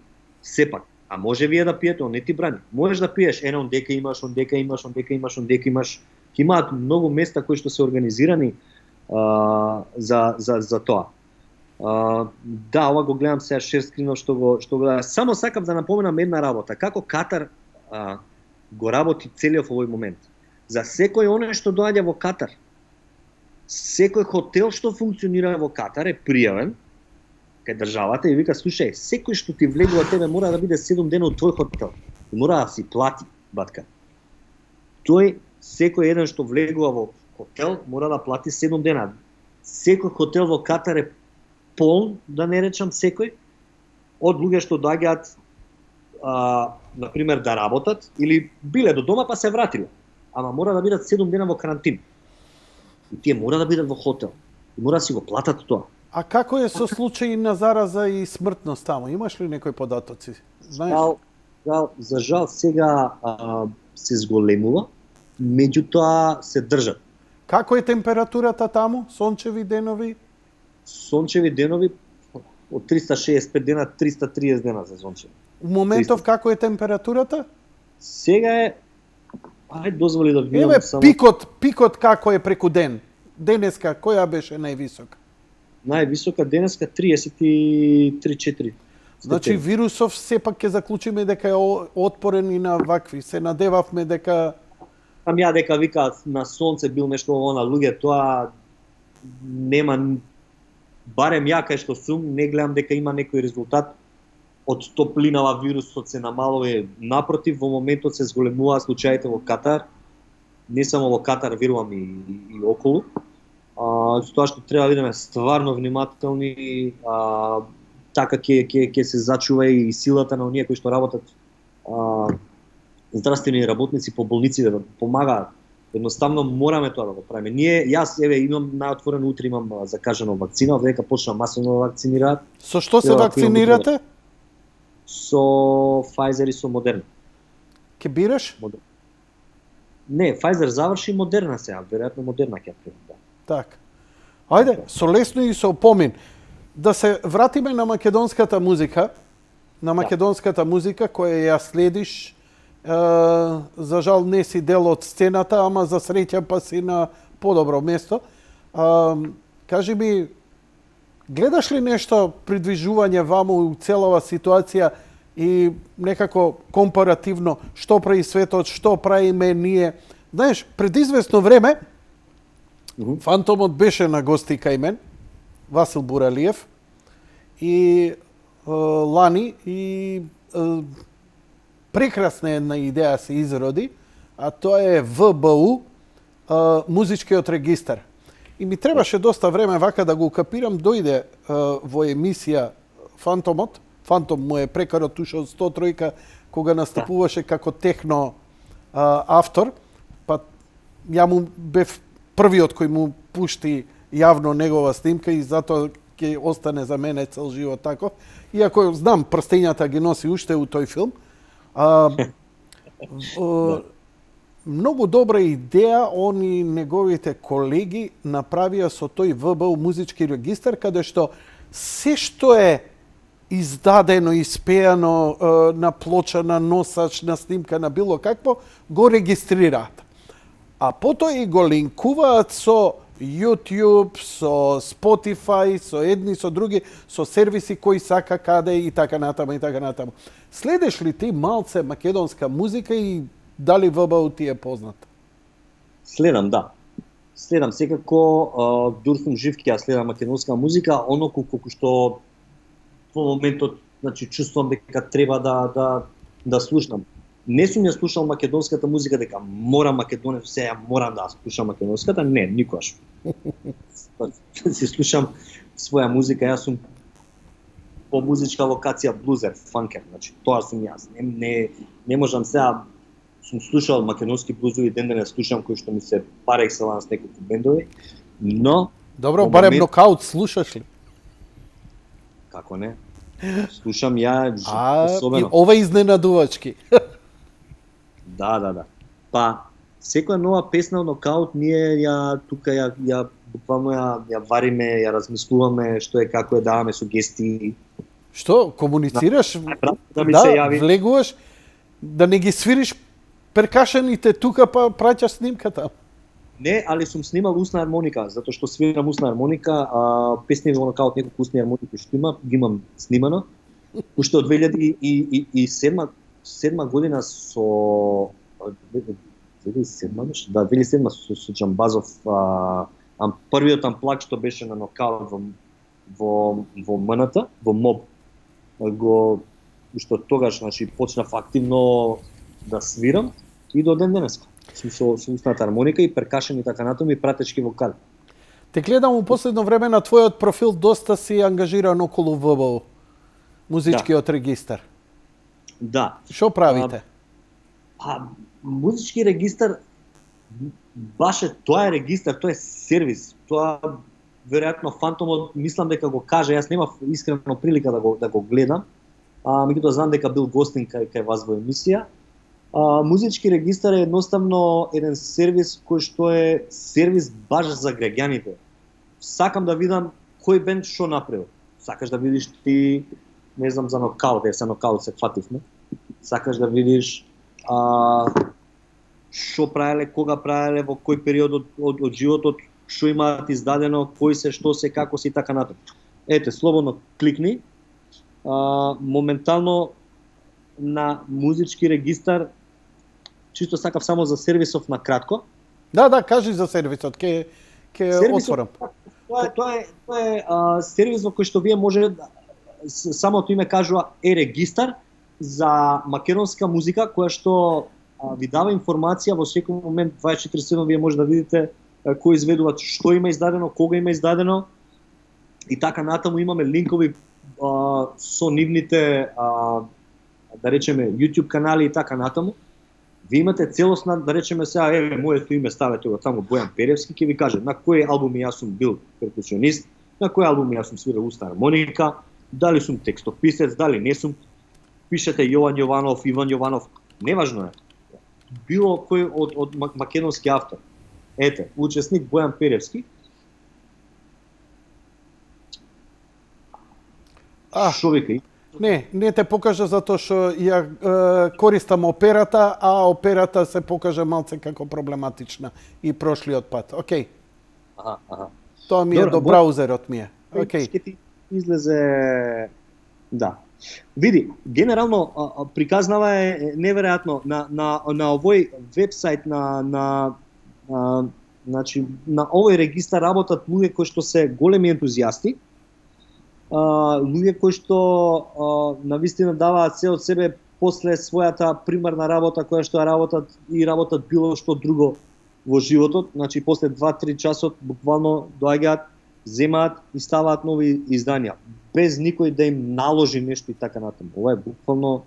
Сепак, а може вие да пиете, он не ти брани. Можеш да пиеш, он дека имаш, он дека имаш, он дека имаш, он дека имаш. Имаат многу места кои што се организирани за тоа. Да, ова го гледам сега шер скринов што го гледам. Само сакам да напоменам една работа. Како Катар го работи целиот овој момент. За секој оне што доаѓа во Катар, секој хотел што функционира во Катар е пријавен кај државата и вика, слушај, секој што ти влегува тебе мора да биде 7 дена од твој хотел. И мора да си плати, батка. Тој секој еден што влегува во хотел мора да плати 7 дена. Секој хотел во Катар е полн, да не речам секој, од луѓе што доаѓаат например да работат или биле до дома па се вратиле. Ама мора да бидат 7 дена во карантин. И тие мора да бидат во хотел. И мора да си го платат тоа. А како е со случаи на зараза и смртност таму? Имаш ли некои податоци? Знаеш? За жал сега се зголемува, меѓутоа се држат. Како е температурата таму? Сончеви денови? Сончеви денови од 365 дена, 330 дена за сончеви. У моментов како е температурата? Сега е, ајде дозволи да видам само. Само... Пикот како е преку ден? денеска која беше највисока? Највисока денеска 33-4. Значи вирусов сепак ќе заклучиме дека е отпорен и на вакви. Се надевавме дека Там ја дека викаат на сонце бил нешто на луѓе, тоа нема, барем ја кај што сум, не гледам дека има некој резултат од топлинава вирусот се намалува, напротив во моментот се зголемуваат случаите во Катар, не само во Катар, верувам и околу. Тоа што треба да бидеме стварно внимателни, така ќе се зачува и силата на оние кои што работат здравствени работници по болниците да помагаат. Едноставно мораме тоа да го правиме. Јас имам најотворено утре имам закажано вакцина, дека почна масовно да вакцинираат. Со што се вакцинирате? Со Pfizer и со Moderna. Ке бираш? Не, Pfizer заврши, Moderna сега, веројатно Moderna ќе примам, да. Так. Ајде, со лесно и со помин. Да се вратиме на македонската музика, која ја следиш. За жал не си дел од сцената, ама за среќа па си на подобро место. Кажи ми, гледаш ли нешто придвижување ваму у целава ситуација и некако компаративно што прави светот, што правиме ние? Знаеш, пред известно време Фантомот беше на гости кај мен, Васил Буралиев, и лани и прекрасна една идеја се изроди, а тоа е ВБУ, музичкиот регистар. И ми требаше доста време вака да го капирам, дојде во емисија Фантомот. Фантом му е прекарот уште од 103 кога настапуваше како техно автор, па ја му бев првиот кој му пушти јавно негова снимка и затоа ќе остане за мене цел живот тако. Иако знам прстењата ги носи уште у тој филм. Многу добра идеја они неговите колеги направија со тој ВБУ музички регистар, каде што се што е издадено, испеано на плоча, на носач, на снимка, на било какво, го регистрираат. А потоа и го линкуваат со YouTube, со Spotify, со едни, со други, со сервиси кои сака каде и така натаму и така натаму. Следеш ли ти малце македонска музика и дали ВБУ ти е познат? Следам, да. Следам секако, дур сум жив ќе ја следам македонска музика, оноку колку што во моментот, значи чувствувам дека треба да слушам. Не сум ја слушал македонската музика дека морам македонец, сега морам да слушам македонската, не, никогаш. Си слушам своја музика, јас сум по музичка локација блузер, фанкер, значи тоа сум јас. Не можам сега, сум слушал македонски блузови, ден денес слушам кои што ми се пар екселанс неколку бендови, но добро, барем нокаут слушаш ли? Како не? Слушам ја особено. И ова изненадувачки. Да. Па секоја нова песна од нокаут ние ја буквално ја вариме, ја размислуваме што е, како е, даваме сугестии. Што, комуницираш? Да ми се јави. Влегуваш, да не ги свириш перкашените тука па праќаш снимката. Не, али сум снимал усна армоника, затоа што свирам усна армоника, песни во нокаут неколку усни армоники што ги имам снимано. Уште од 2007 година со 2007 со Џамбазов, првиот амплак што беше на нокаут во МНТ, во МОБ, уште тогаш, значи, почнав активно да свирам и до ден денес. Сум со усната армоника и перкашен и така натаму и пратечки вокали. Те гледам у последно време на твојот профил доста си ангажиран околу ВБУ, музичкиот регистар. Да. Што правите? Музички регистар баш тоа е регистар, тоа е сервис. Тоа веројатно Фантомот мислам дека го каже, јас немав искрено прилика да го гледам. Меѓутоа знам дека бил гостин кај вас во емисија. Музички регистар е едноставно еден сервис кој што е сервис баш за граѓаните. Сакам да видам кој бенд што направил. Сакаш да видиш ти, не знам за нокаут, се нокаут се фативме. Сакаш да видиш што правеле, кога правеле, во кој период од животот, што имаат издадено, кои се, што се, како се и така натаму. Ете, слободно кликни. Моментално на музички регистар, чисто сакав само за сервисов на кратко. Да, кажи за сервисот, ке отворам. Тоа е сервис во кој што вие може, самото име кажува, е регистар за македонска музика, која што ви дава информација во секој момент, 24/7 вие може да видите кој изведуваат, што има издадено, кога има издадено, и така натаму имаме линкови со нивните, да речеме, YouTube канали и така натаму. Ви имате целосна, да речеме сега, моето име ставете го таму, Бојан Перевски, ќе ви каже на кои албуми јас сум бил перкусионист, на кои албуми јас сум свирал уста хармоника, дали сум текстописец, дали не сум, пишете Јован Јованов, Иван Јованов, неважно е. Било кој од македонски автор. Ете, учесник Бојан Перевски. Шо вика? Не те покажа затоа што ја користам операта, а операта се покажа малце како проблематична и прошлиот пат. Океј. Тоа ми е до браузерот ми е. Океј. Ќе ти излезе. Да. Види, генерално приказнава е неверојатно на овој вебсайт значи на овој регистар работат луѓе кои што се големи ентузијасти. Луѓе кои што навистина даваат се од себе после својата примарна работа која што работат било што друго во животот, значи после 2-3 часот буквално доаѓаат, земаат и ставаат нови изданија, без никој да им наложи нешто и така натаму. Ова е буквално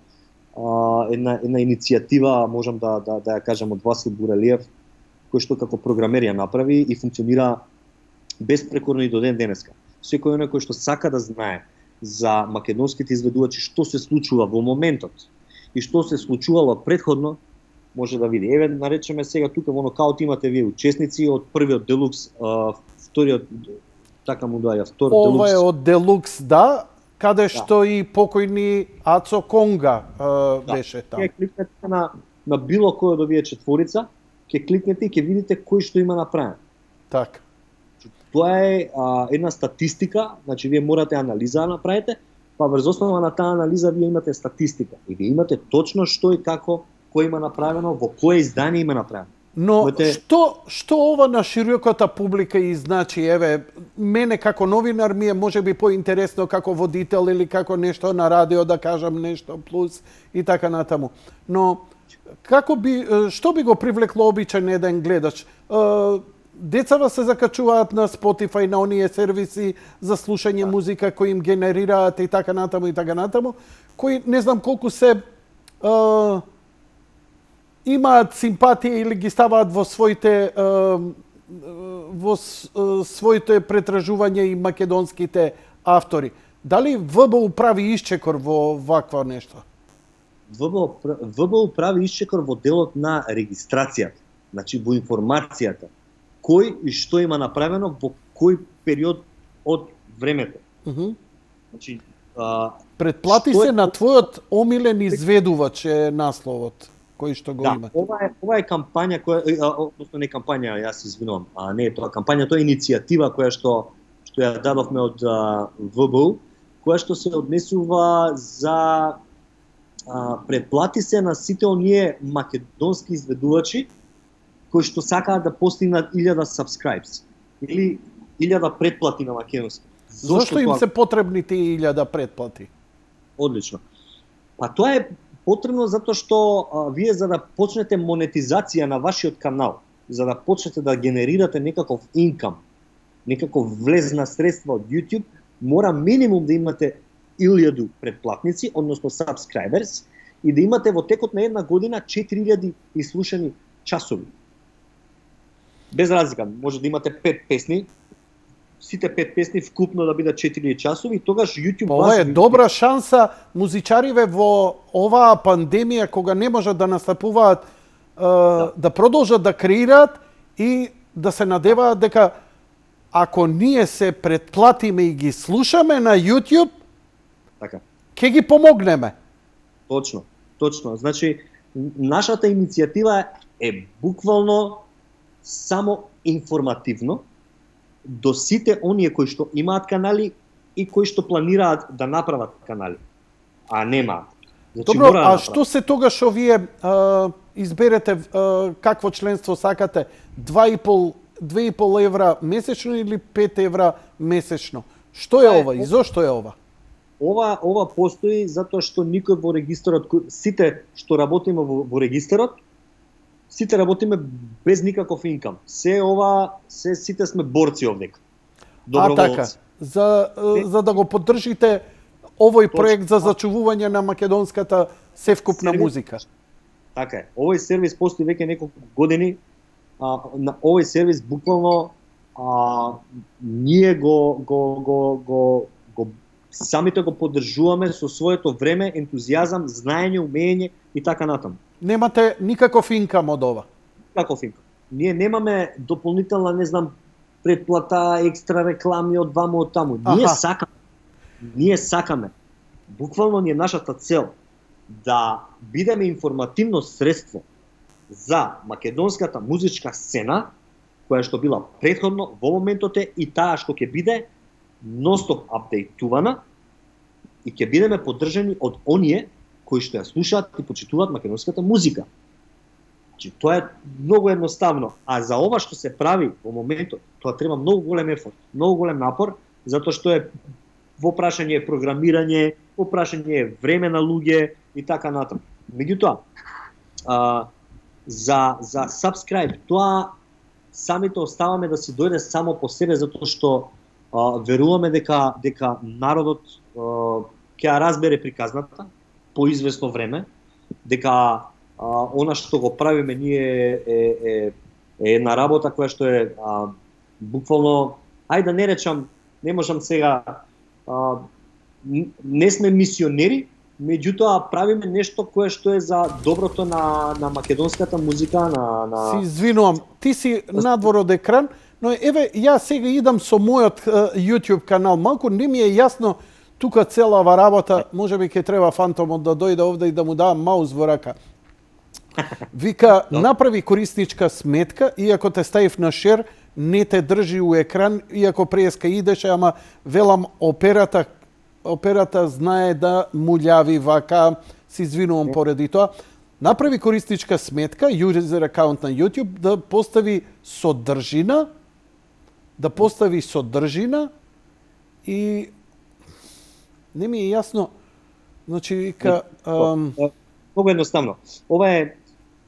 една иницијатива, можам да ја кажам, од Васил Бурелиев, кој што како програмер ја направи и функционира безпрекорно и до ден денеска. Секој оној кој што сака да знае за македонските изведувачи што се случува во моментот и што се случувало претходно, може да види. Еве, наречеме сега тука во нокаут имате вие учесници од првиот делукс, вториот, така му доаѓа, втор делукс. Ова е од делукс, да, каде што и покојни Ацо Конга беше таму. Ќе кликнете на било кој од овие четворица, ќе кликнете и ќе видите кој што има направено. Така. Тоа е една статистика, значи вие морате анализа да направите, па врз основа на таа анализа вие имате статистика и вие имате точно што и како, кој има направено, во кое издание има направено. Но што ова на широката публика и значи, еве, мене како новинар ми е можеби поинтересно како водител или како нешто на радио да кажам нешто плюс и така натаму. Но што би го привлекло обичаен еден гледач? Децава се закачуваат на Spotify, на оние сервиси за слушање музика кои им генерираат и така натаму, кои не знам колку се имаат симпатија или ги ставаат во своите претражување и македонските автори. Дали ВБУ прави исчекор во вакво нешто? ВБУ прави исчекор во делот на регистрацијата, значи во информацијата. Кој и што има направено во кој период од времето. Значи, предплати се на твојот омилен изведувач е насловот кој што го има. Ова е кампања која, односно не кампања, јас извинувам, не е тоа кампања, тоа е иницијатива која што ја дадовме од ВБУ, која што се однесува за предплати се на сите оние македонски изведувачи кои што сакаат да постигнат 1000 subscribes или 1000 претплати на македонски. Зошто им се потребни тие 1000 претплати? Одлично. Па тоа е потребно затоа што вие за да почнете монетизација на вашиот канал, за да почнете да генерирате некаков инкам, некаков влез на средства од YouTube, мора минимум да имате 1000 претплатници, односно subscribers, и да имате во текот на една година 4000 ислушани часови. Без разлика, може да имате 5 песни, сите 5 песни вкупно да бидат 4000 часови, и тогаш YouTube... Ова е добра шанса музичариве во оваа пандемија, кога не можат да настапуваат, да продолжат да креираат и да се надеваат дека ако ние се претплатиме и ги слушаме на YouTube, така, ќе ги помогнеме. Точно. Значи, нашата иницијатива е буквално само информативно, до сите оние кои што имаат канали и кои што планираат да направат канали, а немаат. Значи, Добро, мора да а направат. што се тогаш овие изберете какво членство сакате? 2,5 евра месечно или 5 евра месечно? Што е ова и зошто е ова? Ова постои затоа што никој во регистарот, сите што работиме во регистарот, сите работиме без никаков инкам. Сите сме борци овдека. Така, за да го поддржите овој проект за зачувување на македонската севкупна музика. Така е. Овој сервис постои веќе неколку години. На овој сервис буквално ние го самите го поддржуваме со своето време, ентузијазам, знаење, умење и така натаму. Немате никаков инкам од ова? Никаков инкам. Ние немаме дополнителна, не знам, предплата, екстра реклами од ваму од таму. Ние сакаме. Буквално ни е нашата цел да бидеме информативно средство за македонската музичка сцена, која што била претходно, во моментот е и таа што ќе биде ностоп апдейтувана и ќе бидеме поддржани од оние кои што ја слушаат и почитуваат македонската музика. Значи, тоа е многу едноставно, а за ова што се прави во моментот, тоа треба многу голем ефорт, многу голем напор, затоа што е во прашање е програмирање, во прашање е време на луѓе и така натаму. Меѓутоа, за subscribe, тоа самите оставаме да си дојде само по себе, затоа што веруваме дека народот ќе ја разбере приказната по известно време, дека она што го правиме ние е една работа која што е буквално, ајде да не речам, не можам сега, не сме мисионери, меѓутоа правиме нешто кое што е за доброто на македонската музика, Си извинувам, ти си надвор од екран, но еве ја сега идам со мојот YouTube канал, малку не ми е јасно тука целава работа, можеби ќе треба фантомот да дојде овде и да му давам маус во рака. Вика, направи корисничка сметка, иако те ставив на шер, не те држи у екран, иако преска идеше, ама велам операта знае да му љави вака, се извинувам поради тоа. Направи корисничка сметка, user акаунт на YouTube, да постави содржина и не ми е јасно, значи вика... Многу едноставно. Ова е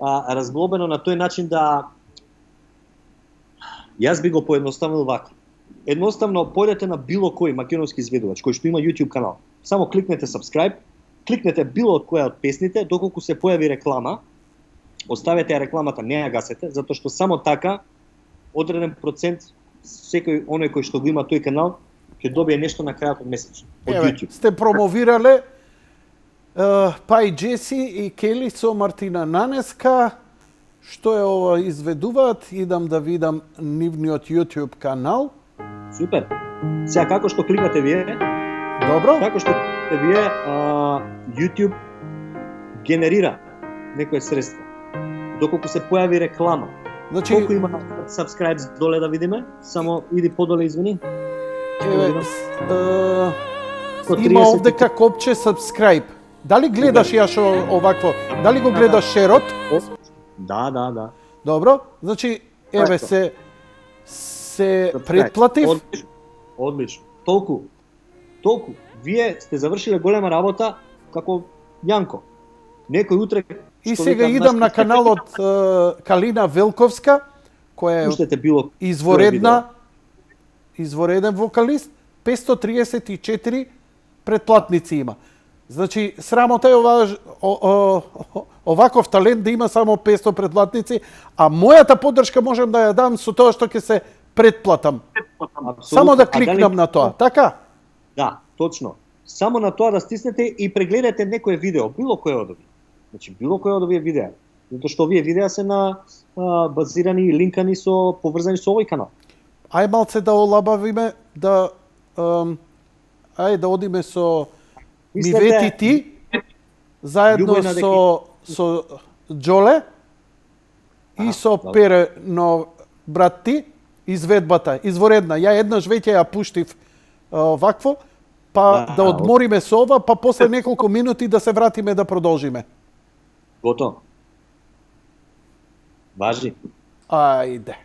разглобено на тој начин да јас би го поедноставил вака. Едноставно појдете на било кој македонски изведувач кој што има YouTube канал. Само кликнете subscribe, кликнете било од која од песните, доколку се појави реклама, оставете ја рекламата, не ја гасете, затоа што само така одреден процент секој оној кој што го има тој канал ќе добие нешто на крајот од месецот од YouTube. Сте промовирале Пај Джеси и Кели со Мартина Нанеска. Што е ова изведуваат? Идам да видам нивниот YouTube канал. Супер. Сега како што кликате вие? Добро. Како што кликате вие, YouTube генерира некое средство. Доколку се појави реклама. Значи, колку има subscribes доле да видиме? Само иди подоле, извини. Има овдека копче subscribe. Дали гледаш јаш овакво? Дали го гледаш шерот? Да. Добро. Значи, еве се претплатив. Одлично. Толку. Вие сте завршиле голема работа како Јанко. Некој утре... И сега идам на каналот Калина Велковска, која е извореден вокалист, 534 претплатници има. Значи, срамота е оваков талент да има само 500 претплатници, а мојата поддршка можам да ја дам со тоа што ќе се претплатам. Само да кликнам на тоа, така? Да, точно. Само на тоа да стиснете и прегледате некое видео, било кое од овие. Значи, било кое од овие видеа. Затоа што овие видеа се базирани и линкани поврзани со овој канал. Ај малце да олабавиме, да одиме со Мивети ти, заедно со Джоле и со Пере, но брат ти, изведбата, изворедна. Ја еднаш веќе ја пуштив вакво, па да одмориме со ова, па после неколку минути да се вратиме да продолжиме. Готово. Важи. Ајде.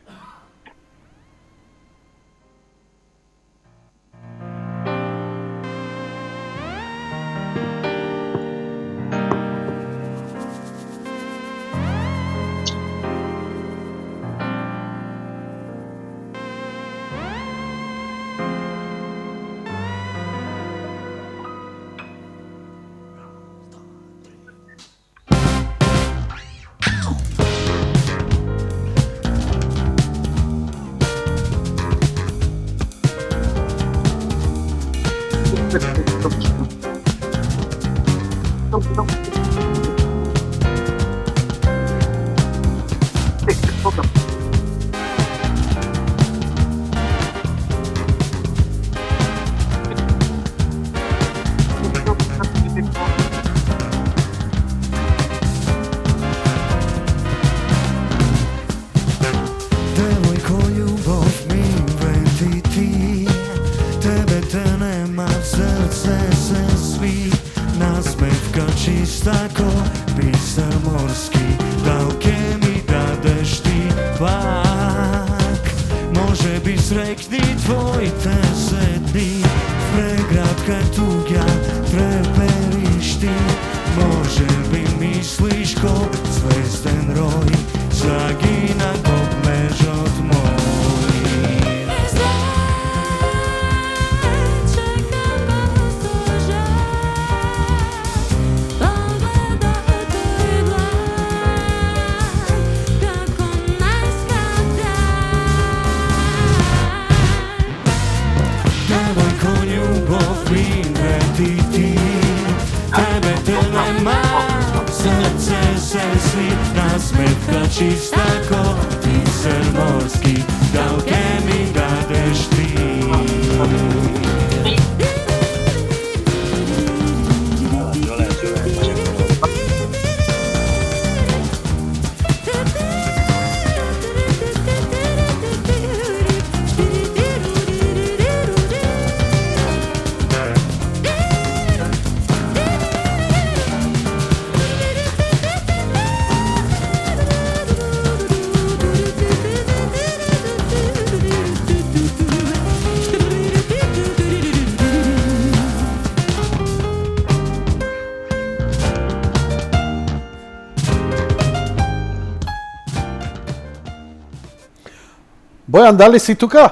Бојан, дали си тука?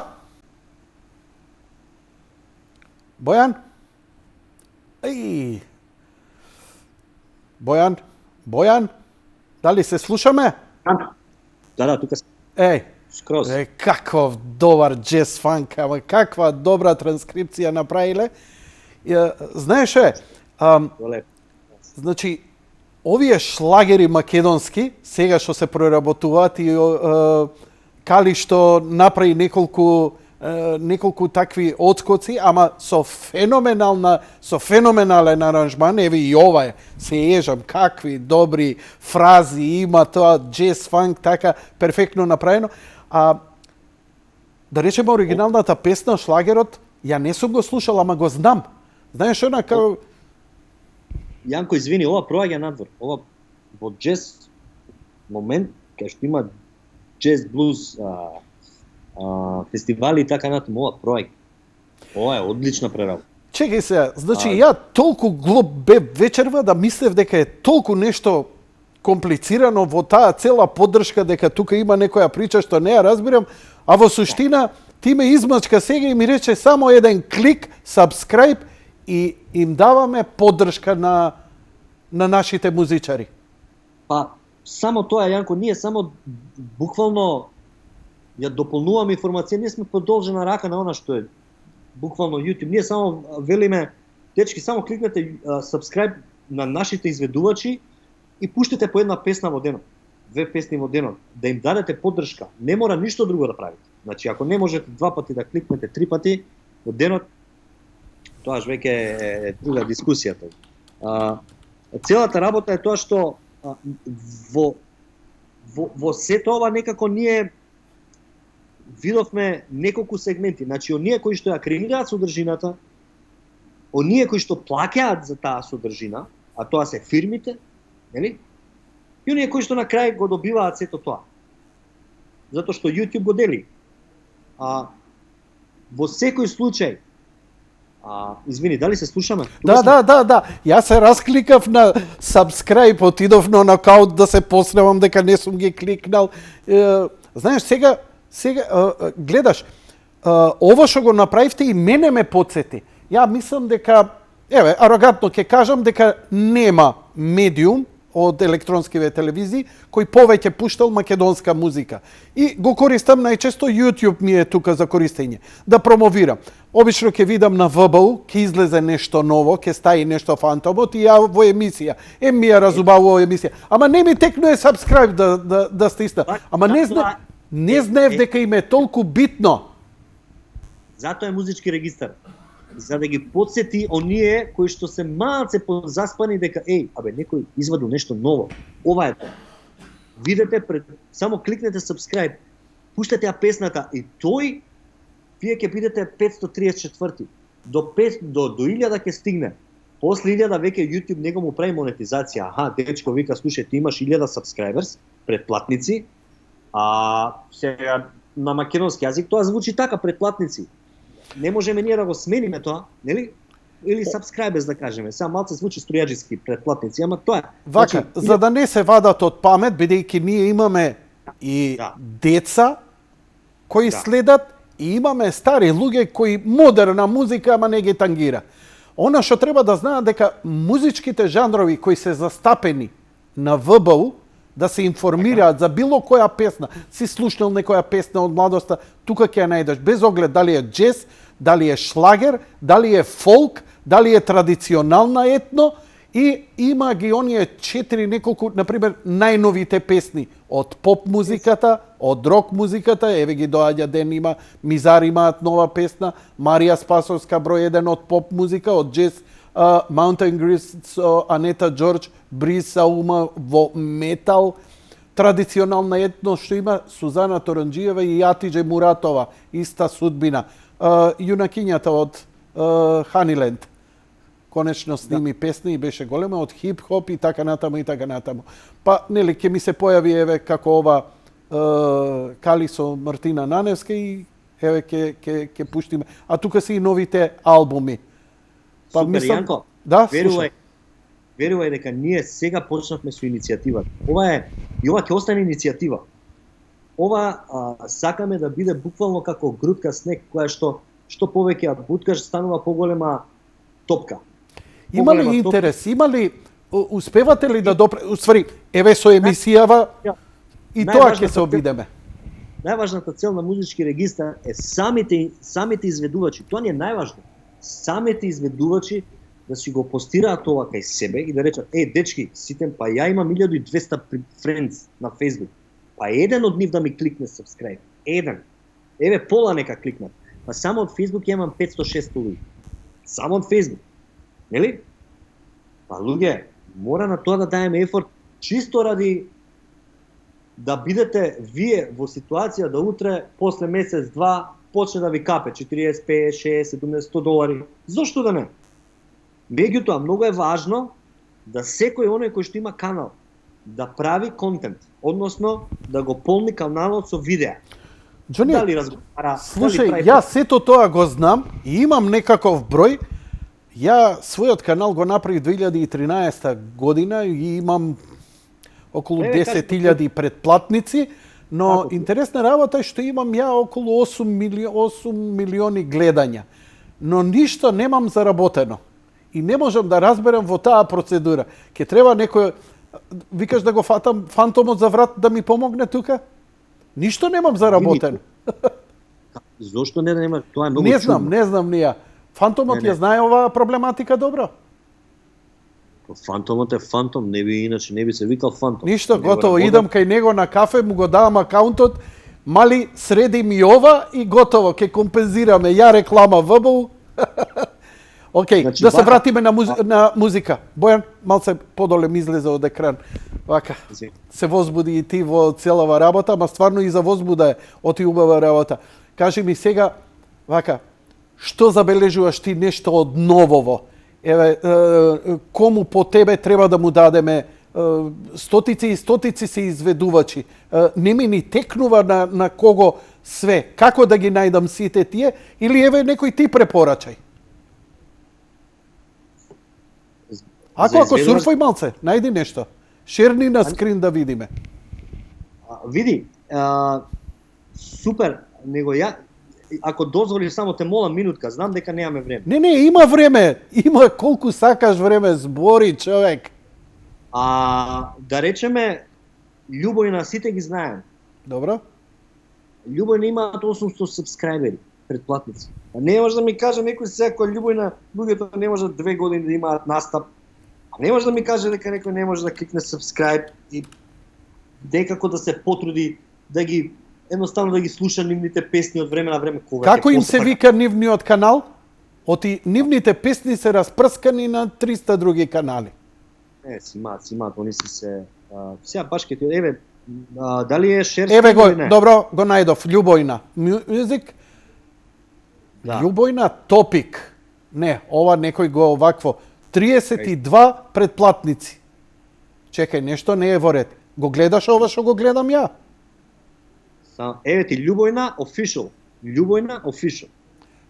Бојан? Еј. Бојан? Бојан? Дали се слушаме? Да, тука сме. Еј. Скроз. Каков добар джез фанк, ама каква добра транскрипција направиле. Знаеше, значи, овие шлагери македонски, сега што се проработуваат и Кали што направи неколку такви отскоци, ама со феноменален аранжман, еве и ова се ежам, какви добри фрази има тоа, джез фанк, така перфектно направено. Да речеме оригиналната песна, шлагерот, ја не сум го слушал, ама го знам. Знаеш она како... Јанко, извини, ова проаѓа надвор. Ова во джез момент, кај што има джез, блуз, фестивали и така натаму, ова проаѓа. Ова е одлична преработка. Чекај се, значи ја толку глуп бев вечерва да мислев дека е толку нешто комплицирано во таа цела поддршка, дека тука има некоја прича што не ја разбирам, а во суштина ти ме измачка сега и ми рече само еден клик, subscribe и им даваме поддршка на нашите музичари. Па, само тоа, Јанко, ние само буквално ја дополнуваме информација, ние сме продолжена рака на она што е буквално YouTube. Ние само велиме, дечки, само кликнете subscribe на нашите изведувачи и пуштете по една песна во денот, 2 песни во денот, да им дадете поддршка. Не мора ништо друго да правите. Значи, ако не можете 2 пати да кликнете, 3 пати во денот, тоаш веќе е друга дискусијата. Целата работа е тоа што во сето ова некако ние видовме неколку сегменти. Значи, оние кои што ја креираат содржината, оние кои што плаќаат за таа содржина, а тоа се фирмите, нели? И оние кои што на крај го добиваат сето тоа. Затоа што YouTube го дели. Во секој случај, извини, дали се слушаме? Да. Јас се раскликав на subscribe, отидов на нокаут да се посремам дека не сум ги кликнал. Знаеш, сега гледаш, ова што го направивте и мене ме подсети. Ја мислам дека, арогантно ќе кажам дека нема медиум од електронскиве телевизии кој повеќе пуштал македонска музика. И го користам најчесто YouTube ми е тука за користење. Да промовирам. Обично ќе видам на ВБУ, ќе излезе нешто ново, ќе стаи нешто фантомот и ја во емисија. Ми ја разубаво емисија. Ама не ми текнуе subscribe да стиснам. Ама не знаев дека им е толку битно. Затоа е музички регистар. За да ги подсети оние кои што се малце позаспани дека некој извадил нешто ново. Ова е тоа. Видете само кликнете subscribe, пуштате ја песната и тој вие ќе бидете 534. До 1000 ќе стигне. После 1000 веќе YouTube него му прави монетизација. Дечко вика, слушај, ти имаш 1000 subscribers, предплатници, сега на македонски јазик тоа звучи така, предплатници. Не можеме ние да го смениме тоа, нели? Или subscribers да кажеме. Сега малце звучи струјаџиски, предплатници, ама тоа е. Вака, за да не се вадат од памет, бидејќи ние имаме и деца кои следат и имаме стари луѓе кои модерна музика, ама не ги тангира. Она што треба да знаат дека музичките жанрови кои се застапени на ВБУ, да се информираат за било која песна, си слушнал некоја песна од младоста, тука ќе ја најдеш, без оглед дали е джез, дали е шлагер, дали е фолк, дали е традиционална етно, и има ги оние 4 неколку, например, најновите песни од поп музиката, од рок музиката, еве ги доаѓа ден, има Мизар имаат нова песна, Марија Спасовска број 1 од поп музика, од джез, Mountain Grease со Анета Џорџ, Бриз Саума во метал, традиционална етно што има Сузана Торанџиева и Јатиџе Муратова, иста судбина. Јунакињата од Ханиленд конечно сними песни и беше голема од хип-хоп и така натаму и така натаму. Па, нели, ќе ми се појави еве како ова Кали со Мартина Наневска и еве ќе пуштиме. А тука се и новите албуми. Па, супер, мислам, Јанко, да, верувај дека ние сега почнавме со иницијативата. Ова ќе остане иницијатива. Ова сакаме да биде буквално како грудка снег, која што повеќе ја буткаш, станува поголема топка. Има ли интерес? Има ли, успевате ли да уствари, еве со емисијава и тоа ќе се обидеме? Најважната цел на музички регистар е самите изведувачи. Тоа не е најважно. Самите изведувачи да си го постираат ова кај себе и да речат, дечки, ситен, па ја имам 1200 friends на Facebook. Па еден од нив да ми кликне subscribe. Еден. Еве пола нека кликнат. Па само од Facebook ја имам 500-600 луѓе. Само од Facebook. Нели? Па луѓе, мора на тоа да даеме ефорт чисто ради да бидете вие во ситуација да утре после месец-два почне да ви капе 40, 50, 60, 70, 100 долари. Зошто да не? Меѓутоа, многу е важно да секој оној кој што има канал да прави контент, односно да го полни каналот со видеа. Џони, дали разговара, слушај, јас сето тоа го знам и имам некаков број. Ја својот канал го направив 2013 година и имам околу 10.000 предплатници, но интересна работа е што имам ја околу 8 милиони гледања. Но ништо немам заработено. И не можам да разберам во таа процедура. Ке треба некој, викаш да го фатам фантомот за врат да ми помогне тука? Ништо немам заработено. Зошто не нема? Тоа е многу чудно. Не знам ние. Фантомот ја знае оваа проблематика добро? Фантомот е фантом, иначе не би се викал фантом. Ништо, готово, идам кај него на кафе, му го давам акаунтот, мали среди ми ова и готово, ќе компензираме. Ја реклама ВБУ. Океј, да се вратиме на музика. Бојан, малце подоле ми излезе од екран. вака, се возбуди и ти во целава работа, ма стварно и за возбуда е оти убава работа. Кажи ми сега, вака, што забележуваш ти нешто од новово? Еве, кому по тебе треба да му дадеме стотици и стотици се изведувачи. Не ми ни текнува на кого све. Како да ги најдам сите тие? Или еве некој ти препорачај. Ако сурфај малце, најди нешто. Шерни на скрин да видиме. Види, супер, него ја, ако дозволиш само те молам минутка, знам дека немаме време. Не, има време. Има колку сакаш време, збори човек. Да речеме, Љубојна сите ги знаем. Добро. Љубојна имаат 800 сабскрајбери, претплатници. Не може да ми каже некој сега кој Љубојна, луѓето не може 2 години да имаат настап. Не може да ми каже дека некој не може да кликне subscribe и дека да се потруди да ги едноставно да ги слуша нивните песни од време на време кога. Како им се вика нивниот канал? Оти нивните песни се распрскани на 300 други канали. Си имаат, они се сега баш ке ти еве дали е шер? Еве го, добро, го најдов, Љубојна Music. Да. Љубојна Топик. Не, ова некој го овакво. 32 претплатници. Чекај, нешто не е во ред. Го гледаш ова што го гледам ја? Еве ти Љубојна Official. Љубојна Official.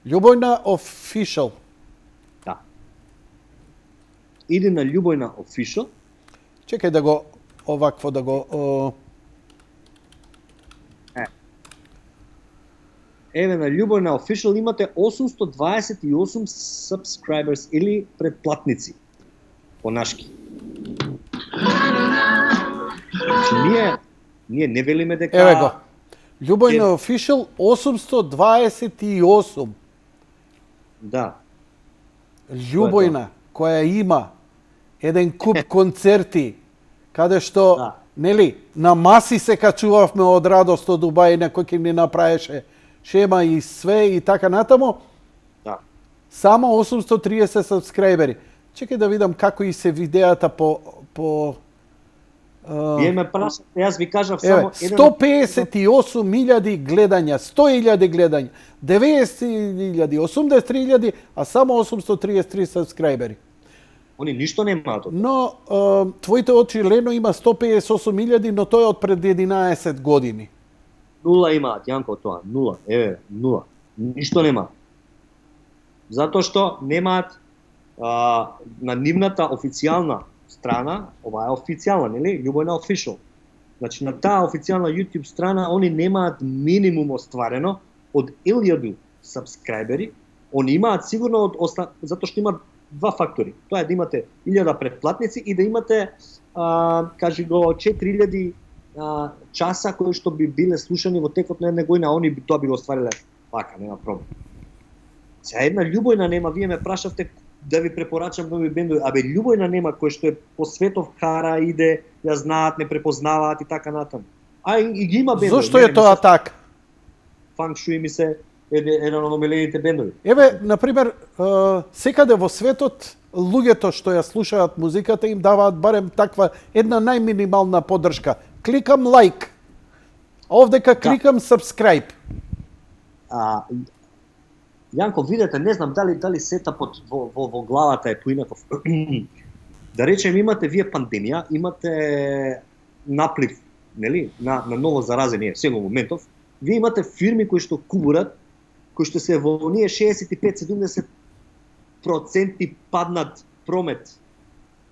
Љубојна Official. Да. Иди на Љубојна Official. Чекај да го овакво да го Еве на Љубојна Official имате 828 subscribers или претплатници по нашки. Значи ние не велиме дека Еве го. Љубојна Official 828. Да. Љубојна која има еден куп концерти каде што нели на маси се качувавме од радост од Дубај на кој ќе ни направеше шема и све и така натаму. Да. Само 830 сабскрајбери. Чекај да видам како и се видеата по Вие ме прашате, јас ви кажав само 158.000 гледања, 100.000 гледања, 90.000, 83.000, а само 833 сабскрајбери. Они ништо немаат. Но твоите очи лено има 158.000, но тој е од пред 11 години. Нула имаат, Јанко, тоа. Нула. Еве, нула. Ништо нема. Затоа што немаат на нивната официјална страна, ова е официјална, нели? Љубојна Official. Значи, на таа официјална YouTube страна, они немаат минимум остварено од 1000 сабскрајбери. Они имаат сигурно затоа што имаат два фактори. Тоа е да имате 1000 претплатници и да имате, кажи го, 4000 часа кои што би биле слушани во текот на една година, они тоа би го оствариле вака, нема проблем. Сега една Љубојна нема, вие ме прашавте да ви препорачам нови бендови, Љубојна нема кој што е по светов кара, иде, ја знаат, не препознаваат и така натаму. И ги има бендови. Зошто е тоа така? Фанк Шуи ми се еден од омилените бендови. Еве, например, секаде во светот луѓето што ја слушаат музиката им даваат барем таква една најминимална поддршка. Кликам лайк. Овдека кликам subscribe. Јанко, видете, не знам дали сетапот во главата е поинаков. Да речем, имате вие пандемија, имате наплив, нели, на ново заразени е сега моментов. Вие имате фирми кои што кубурат, кои што се во оние 65-70% паднат промет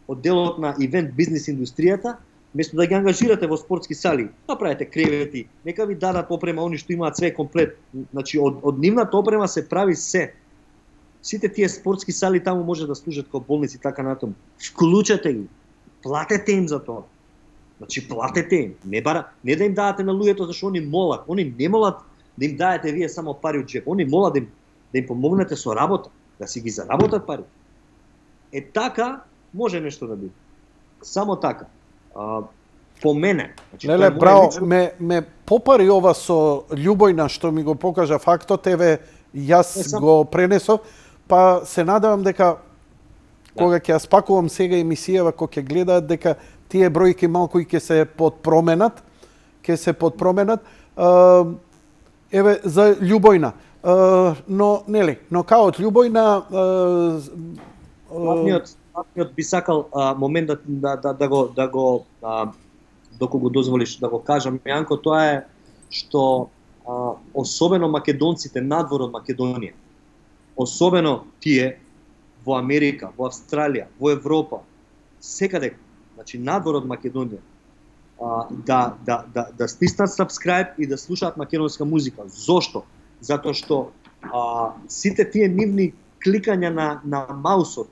од делот на ивент бизнес индустријата, место да ги ангажирате во спортски сали, направете кревети, нека ви дадат опрема они што имаат све комплет. Значи од нивната опрема се прави се. Сите тие спортски сали таму може да служат како болници така натаму. Вклучете ги. Платете им за тоа. Значи платете им. Не да им дадете на луѓето зашто они молат. Они не молат да им дадете вие само пари од джеб. Они молат да им помогнете со работа, да си ги заработат пари. Така може нешто да биде. Само така. По мене. Значи, Леле, браво, ме попари ова со Љубојна што ми го покажа фактот, еве, јас го пренесов, па се надевам дека кога ќе ја спакувам сега емисијава, кога ќе гледаат дека тие бројки малку и ќе се подпроменат. Еве за Љубојна. Но нели, но као од Љубојна Главниот би сакал момент да го доку го дозволиш да го кажам, Јанко, тоа е што особено македонците надвор од Македонија, особено тие во Америка, во Австралија, во Европа, секаде, значи надвор од Македонија, да стиснат subscribe и да слушаат македонска музика. Зошто? Затоа што сите тие нивни кликања на маусот,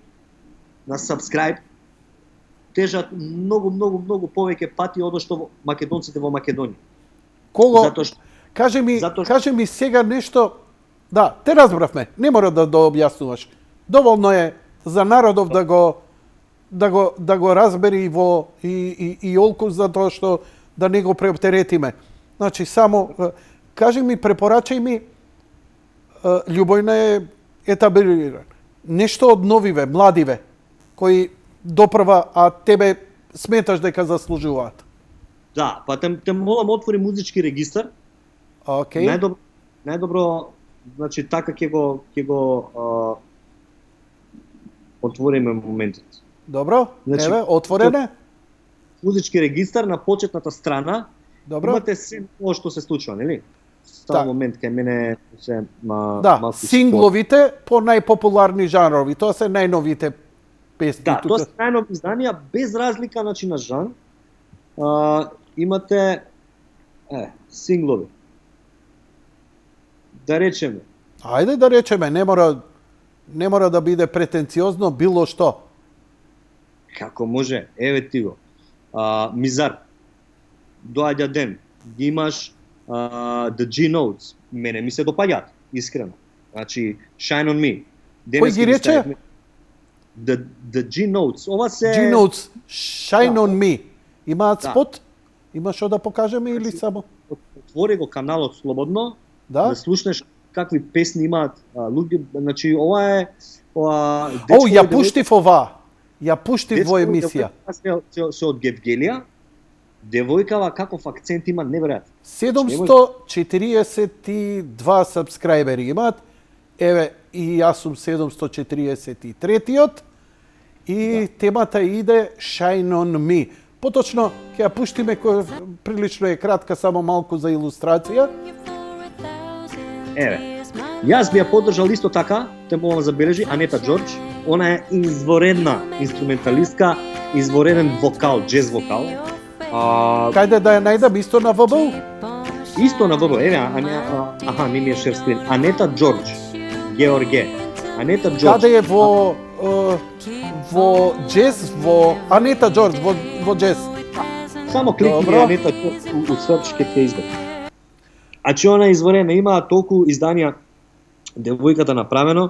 на subscribe, тежат многу повеќе пати од што македонците во Македонија. Кого? Затоа што Кажи ми сега нешто. Да, те разбравме. Не мора да објаснуваш. Доволно е за народов да го разбери и олку, затоа што да не го преоптеретиме. Значи, само кажи ми, препорачај ми, Љубојна е етабилиран. Нешто од новиве, младиве, кои допрва, а тебе сметаш дека заслужуваат. Да, па те молам отвори музички регистар. Океј. Најдобро, значи така ќе го отвориме моментот. Добро, Значи, еве, отворене. Музички регистар на почетната страна. Добро. Имате се тоа што се случува, нели? Да. Таа момент кај мене се Да, малку сингловите по најпопуларни жанрови. Тоа се најновите песни. Да, тоа тука. се најнови изданија без разлика значи на жан. Имате синглови. Да речеме. Ајде да речеме, не мора да биде претенциозно било што. Како може? Еве ти го. Мизар. Доаѓа ден. Ги имаш The G-Notes. Мене ми се допаѓаат, искрено. Значи, Shine on Me. Кој ги рече? The G-Notes. Ова се... G-Notes, Shine on Me. Имаат Да. спот? Има што да покажеме или само? Отвори го каналот слободно, Да? да слушнеш какви песни имаат луѓе. Значи, ова е... Ја пуштив ова. Ја пуштив во емисија. Се од Гевгелија. Девојкава каков акцент има, неверојатно. 742 сабскрајбери имаат. Еве, и јас сум 743-тиот. И темата иде Shine on Me. Поточно, ќе ја пуштиме, кој прилично е кратка, само малку за илустрација. Еве. Јас би ја поддржал исто така, те молам забележи, Анета Џорџ. Она е изворедна инструменталистка, извореден вокал, џез вокал. Кајде да ја најдам исто на ВБУ? Исто на ВБ, еве, не ми е шер скрин. Анета Џорџ, Георге. Анета Џорџ. Каде е во џез, во Анета Џорџ, во џез. Само кликни Добро. Анета Џорџ у search ќе те издаде. Че она е изворена, има толку изданија девојката направено.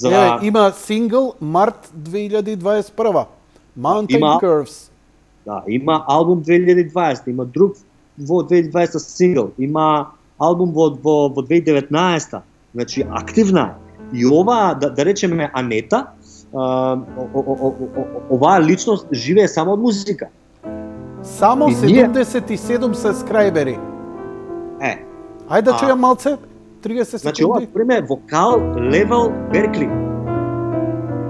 Еве, има сингл март 2021. Mountain Има- Curves. Да, има албум 2020, има друг во 2020 сингл, има албум во 2019. Значи активна е. И ова да речеме Анета, оваа личност живее само од музика. Само И ние- 77 сабскрајбери. Ајде да чујам малце, 30 Значи ова секунди. време вокал Левел Беркли.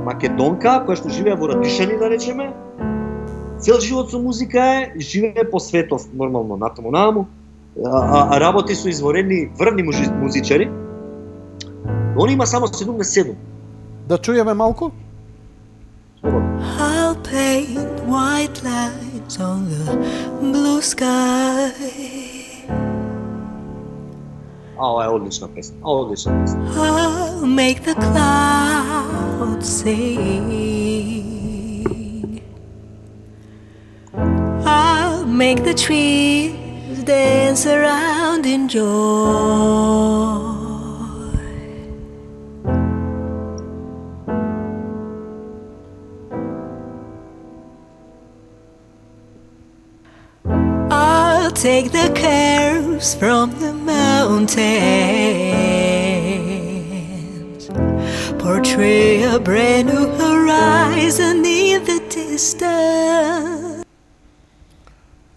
Македонка која што живее во Радишани, да речеме. Цел живот со музика е, живее по светов нормално натаму. Работи со изворени врвни музичари. Он има само 77. Да чујеме малку? I'll paint white lines on the blue sky. Ова е одлична песна. Одлична песна. I'll make the clouds sing. I'll make the trees dance around in joy. I'll take the cares from the mountains, portray a brand new horizon in the sister.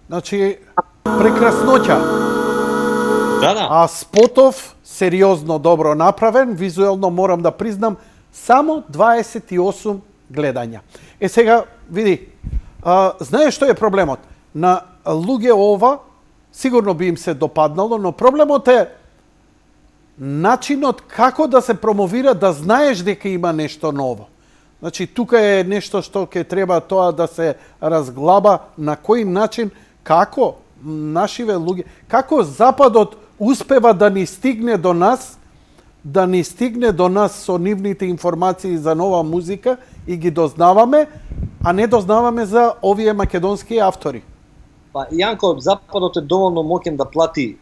Значи, прекрасноќа. Да. А спотов, сериозно добро направен, визуелно морам да признам, само 28 гледања. Сега, види, знаеш што е проблемот? На луѓе ова, сигурно би им се допаднало, но проблемот е начинот како да се промовира, да знаеш дека има нешто ново. Значи, тука е нешто што ќе треба тоа да се разглаба на кој начин, како нашиве луѓе, како Западот успева да ни стигне до нас, со нивните информации за нова музика и ги дознаваме, а не дознаваме за овие македонски автори. Па, Јанко, Западот е доволно моќен да плати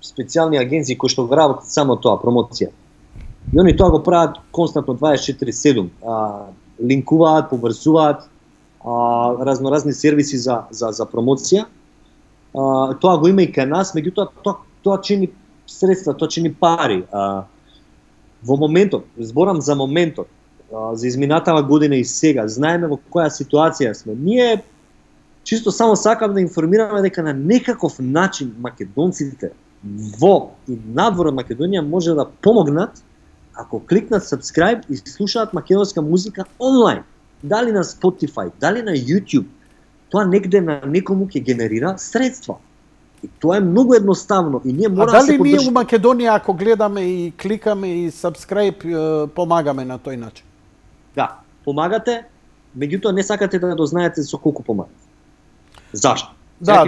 специјални агенции кои што работат само тоа, промоција. И они тоа го прават константно 24/7. Линкуваат, поврзуваат разноразни сервиси за промоција. Тоа го има и кај нас, меѓутоа тоа чини средства, тоа чини пари. Во моментот, зборам за моментот, за изминатава година и сега, знаеме во која ситуација сме. Ние чисто само сакам да информираме дека на некаков начин македонците во и надвор од Македонија може да помогнат ако кликнат subscribe и слушаат македонска музика онлайн. Дали на Spotify, дали на YouTube, тоа негде на некому ќе генерира средства. И тоа е многу едноставно и ние мора да се поддржиме. А дали ние поддржиме. у Македонија ако гледаме и кликаме и subscribe помагаме на тој начин? Да, помагате, меѓутоа не сакате да дознаете со колку помагате. Зашто? Да.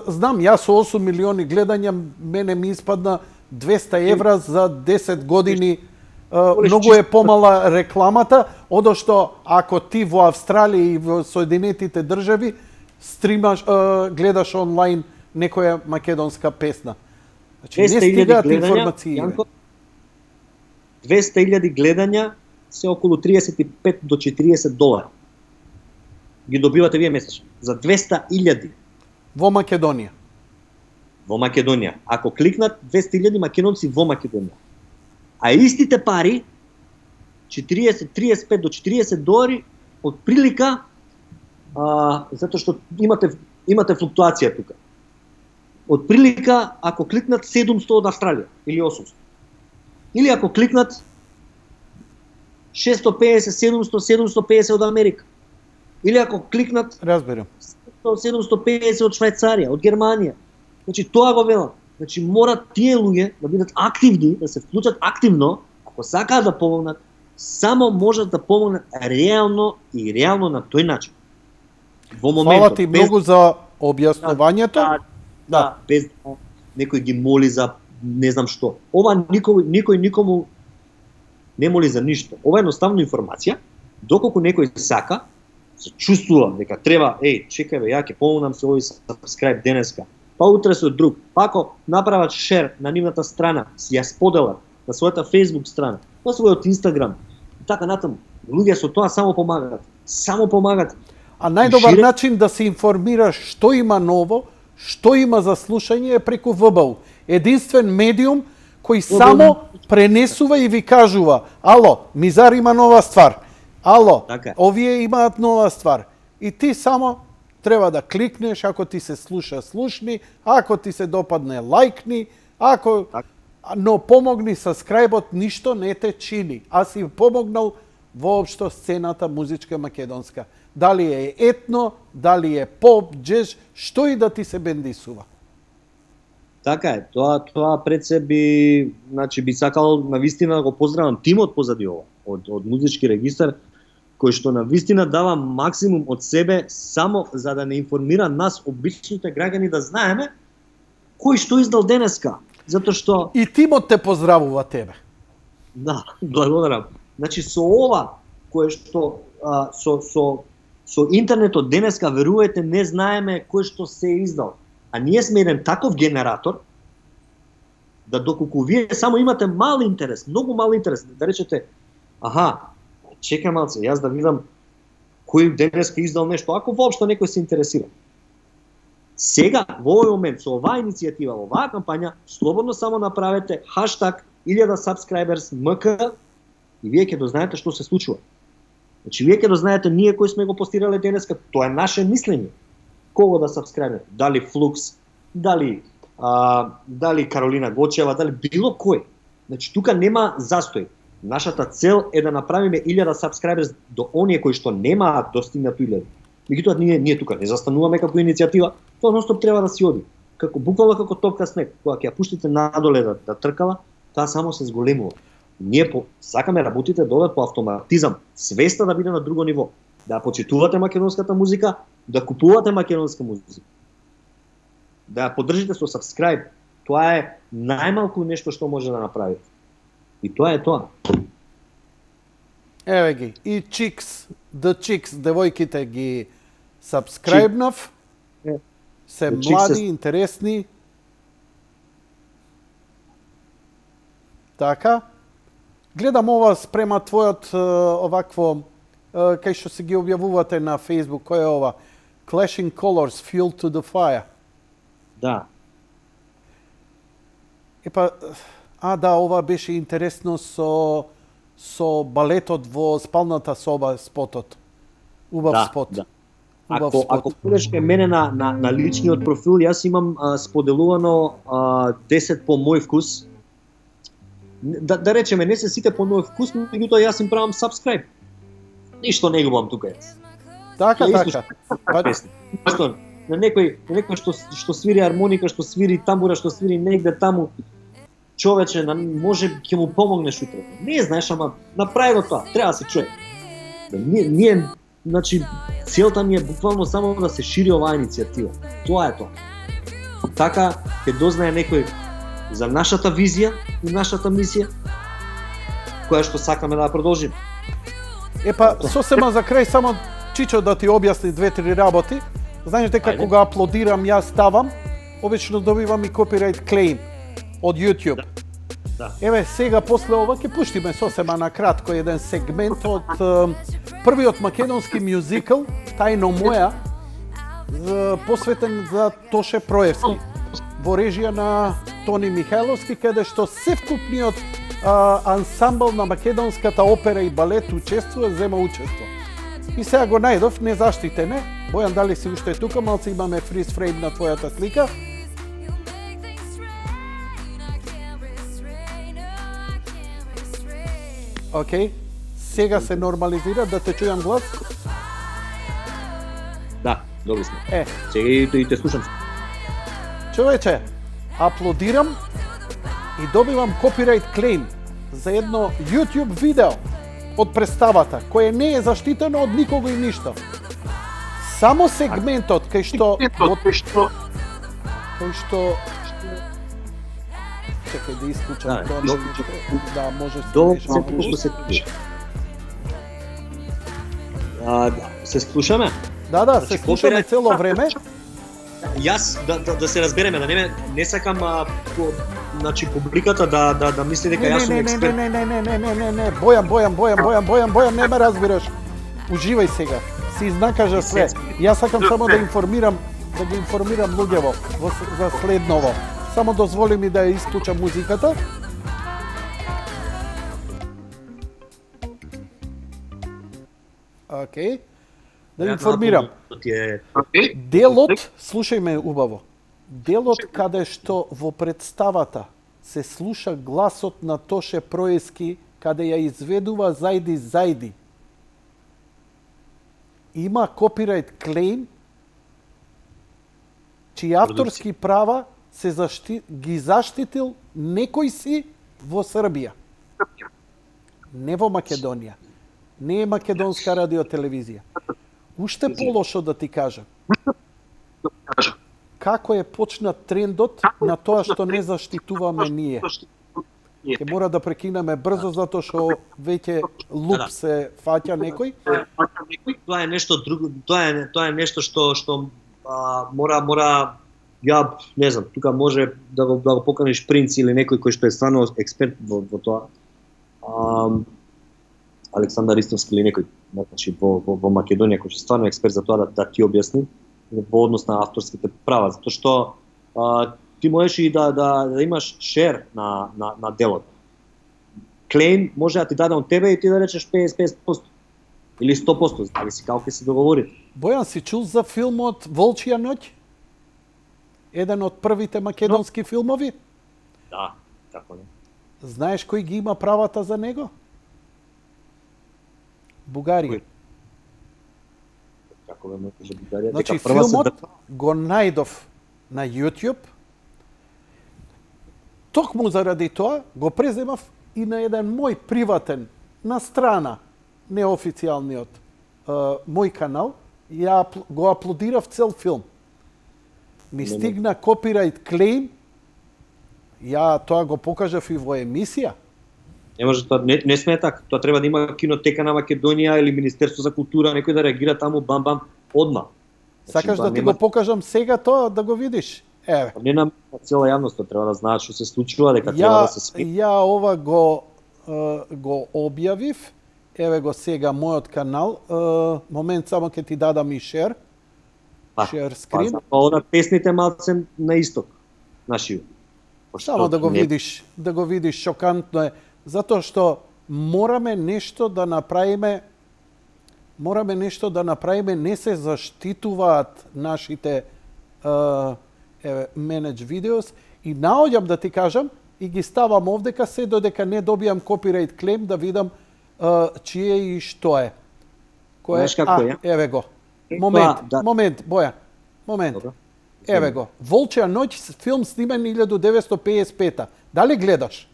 Знам, јас со 8 милиони гледања, мене ми испадна 200 евра за 10 години. Многу е помала рекламата, одошто ако ти во Австралија и во Соединетите држави стримаш, гледаш онлайн некоја македонска песна. Значи, не стигаат информации. 200.000 гледања се околу 35 до 40 долари. Ги добивате вие месечно. За 200.000. Во Македонија. Во Македонија. Ако кликнат 200.000 македонци во Македонија. А истите пари, 35 до 40 долари, од прилика, затоа што имате флуктуација тука. Од прилика, ако кликнат 700 од Австралија, или 800. Или ако кликнат 650, 700, 750 од Америка. Или ако кликнат Разбирам. 750 од Швајцарија, од Германија. Значи тоа го велам. Значи мора тие луѓе да бидат активни, да се вклучат активно, ако сакаат да помогнат, само можат да помогнат реално на тој начин. Во моментот. Фала ти многу за објаснувањето. Да, без да некој ги моли за не знам што. Ова никој никому не моли за ништо. Ова е едноставно информација, доколку некој сака, се чувствува дека треба, чекај бе, ја ќе помогнам со овој subscribe денеска, па утре со друг, па ако направат шер на нивната страна, ја споделат на својата Facebook страна, на својот Instagram, и така натаму. Луѓе со тоа само помагат. А најдобар начин да се информираш што има ново, што има за слушање е преку ВБУ. Единствен медиум кој само пренесува и ви кажува: ало, Мизар има нова ствар. Ало, така, овие имаат нова ствар. И ти само треба да кликнеш, ако ти се слуша, слушни, ако ти се допадне, лајкни, но помогни subscribe-от, ништо не те чини. А си помогнал воопшто сцената музичка македонска. Дали е етно, дали е поп, джез, што и да ти се бендисува. Така е, тоа пред се би сакал навистина да го поздравам тимот позади ова, од музички регистар, кој што навистина дава максимум од себе само за да не информира нас, обичните граѓани, да знаеме кој што издал денеска. Затоа што... И тимот те поздравува тебе. Да, благодарам. Значи со ова, кое што со интернетот денеска, верувајте, не знаеме кој што се издал. А ние сме еден таков генератор, да доколку вие само имате мал интерес, многу мал интерес, да речете, чекај малце, јас да видам кој денеска издал нешто, ако воопшто некој се интересира. Сега, во овој момент, со оваа иницијатива, оваа кампања, слободно само направете хаштаг 1000 subscribers МК и вие ќе дознаете што се случува. Значи, вие ќе да знаете, ние кои сме го постирале денеска, тоа е наше мислење. Кого да сабскрайбне? Дали Флукс, дали Каролина Гочева, дали било кој. Значи, тука нема застој. Нашата цел е да направиме 1000 сабскрайберс до оние кои што немаат достигнато 1000. Меѓутоа, ние тука не застануваме како иницијатива, тоа ностоп треба да си оди. Буквално како топка снег, кога ќе ја пуштите надоле да тркала, таа само се зголемува. Ние сакаме работите да одат по автоматизам, свеста да биде на друго ниво, да ја почитувате македонската музика, да купувате македонска музика, да ја поддржите со subscribe. Тоа е најмалку нешто што може да направите. И тоа е тоа. Еве ги, и The Chicks, девојките ги сабскрайбнав, се млади, интересни. Така. Гледам ова спрема твојот овакво, кај што се ги објавувате на Facebook, кој е ова? Clashing Colors, Fuel to the Fire. Да. Епа, да, ова беше интересно со балетот во спалната соба, спотот. Убав спот. Да. Ако погledаш кај мене на личниот профил, јас имам споделувано 10 по мој вкус. Да речеме, не се сите по мој вкус, меѓутоа јас им правам subscribe. Ништо не губам тука јас. Така. На некој што свири армоника, што свири тамбура, што свири негде таму, човече, може ќе му помогнеш утре. Не знаеш, ама направи го тоа, треба да се чуе. Ние, значи, целта ни е буквално само да се шири оваа иницијатива. Тоа е тоа. Така ќе дознае некој за нашата визија и нашата мисија, која што сакаме да продолжиме. Епа, сосема за крај, само Чичо да ти објасни 2-3 работи. Знаеш дека кога аплодирам, јас ставам, обично добивам и копирајт клейм од YouTube. Да. Еве, сега после ова ќе пуштиме сосема на кратко еден сегмент од првиот македонски мюзикл Тајно моја, посветен за Тоше Проевски, во режија на Тони Михајловски, каде што севкупниот ансамбл на македонската опера и балет зема учество. И сега го најдов, незаштитене. Бојан, дали си уште тука? Малце имаме фриз фрейм на твојата слика. Океј. Сега се нормализира, да те чујам глас. Да, добри сме. Сега и те слушам. Човече, аплодирам и добивам копирајт клейм за едно YouTube видео од представата, кое не е заштитено од никого и ништо. Само сегментот кај што чекај да исклучам тоа. Да, може се слушаме? Да, се слушаме цело време. Јас да се разбереме, да не сакам значи публиката да мисли дека јас сум експерт. Не. Бојан, не ме разбираш. Уживај сега. Си изнакажа све. Јас сакам само да ги информирам луѓево за следново. Само дозволи ми да ја исклучам музиката. Океј. Да информирам. Делот, слушај ме убаво. Делот каде што во представата се слуша гласот на Тоше Проевски, каде ја изведува зајди. Има копирајт клейм, чии авторски права ги заштитил некој си во Србија. Не во Македонија. Не е македонска радиотелевизија. Уште полошо да ти кажам. Како е почнат трендот на тоа што не заштитуваме ние. Ќе мора да прекинеме брзо затоа што веќе луп се фаќа некој. Тоа е нешто друго, тоа е нешто што мора ја не знам, тука може да го поканиш Принц или некој кој што е стварно експерт во тоа. Александар Истовски или некој, значи во Македонија кој што стварно експерт за тоа да ти објасни во однос на авторските права, затоа што ти можеш и да имаш шер на делото. Клейм може да ти даде од тебе и ти да речеш 50%. Или 100%, зависи како ќе се договорите. Бојан, си чул за филмот Волчја ноќ? Еден од првите македонски филмови? Да, како не. Знаеш кој ги има правата за него? Бугарија. Кој? Како да може Бугарија? Значи, дека прва се филмот држава. го најдов на YouTube. Токму заради тоа го преземав и на еден мој приватен, на страна, неофицијалниот мој канал, ја го аплодирав цел филм. Ми стигна копирајт клейм, ја тоа го покажав и во емисија. Не може тоа, не сме така. Тоа треба да има кинотека на Македонија или Министерство за култура, некој да реагира таму бам одма. Сакаш да ти го покажам сега тоа да го видиш? Еве. Не на цела јавност треба да знаат што се случува, дека треба да се спи. Ја ова го објавив. Еве го сега мојот канал. Момент само ќе ти дадам и шер. Шер скрин. Па одат песните малце на исток, на живо. Само да го видиш, шокантно е, затоа што мораме нешто да направиме, не се заштитуваат нашите manage videos и наоѓам да ти кажам и ги ставам овдека се додека не добијам copyright claim да видам чие и што е. Кој е? Еве го. Момент, Бојан. Момент. Добро. Еве го. Волчја ноќ, филм снимен 1955. Дали гледаш?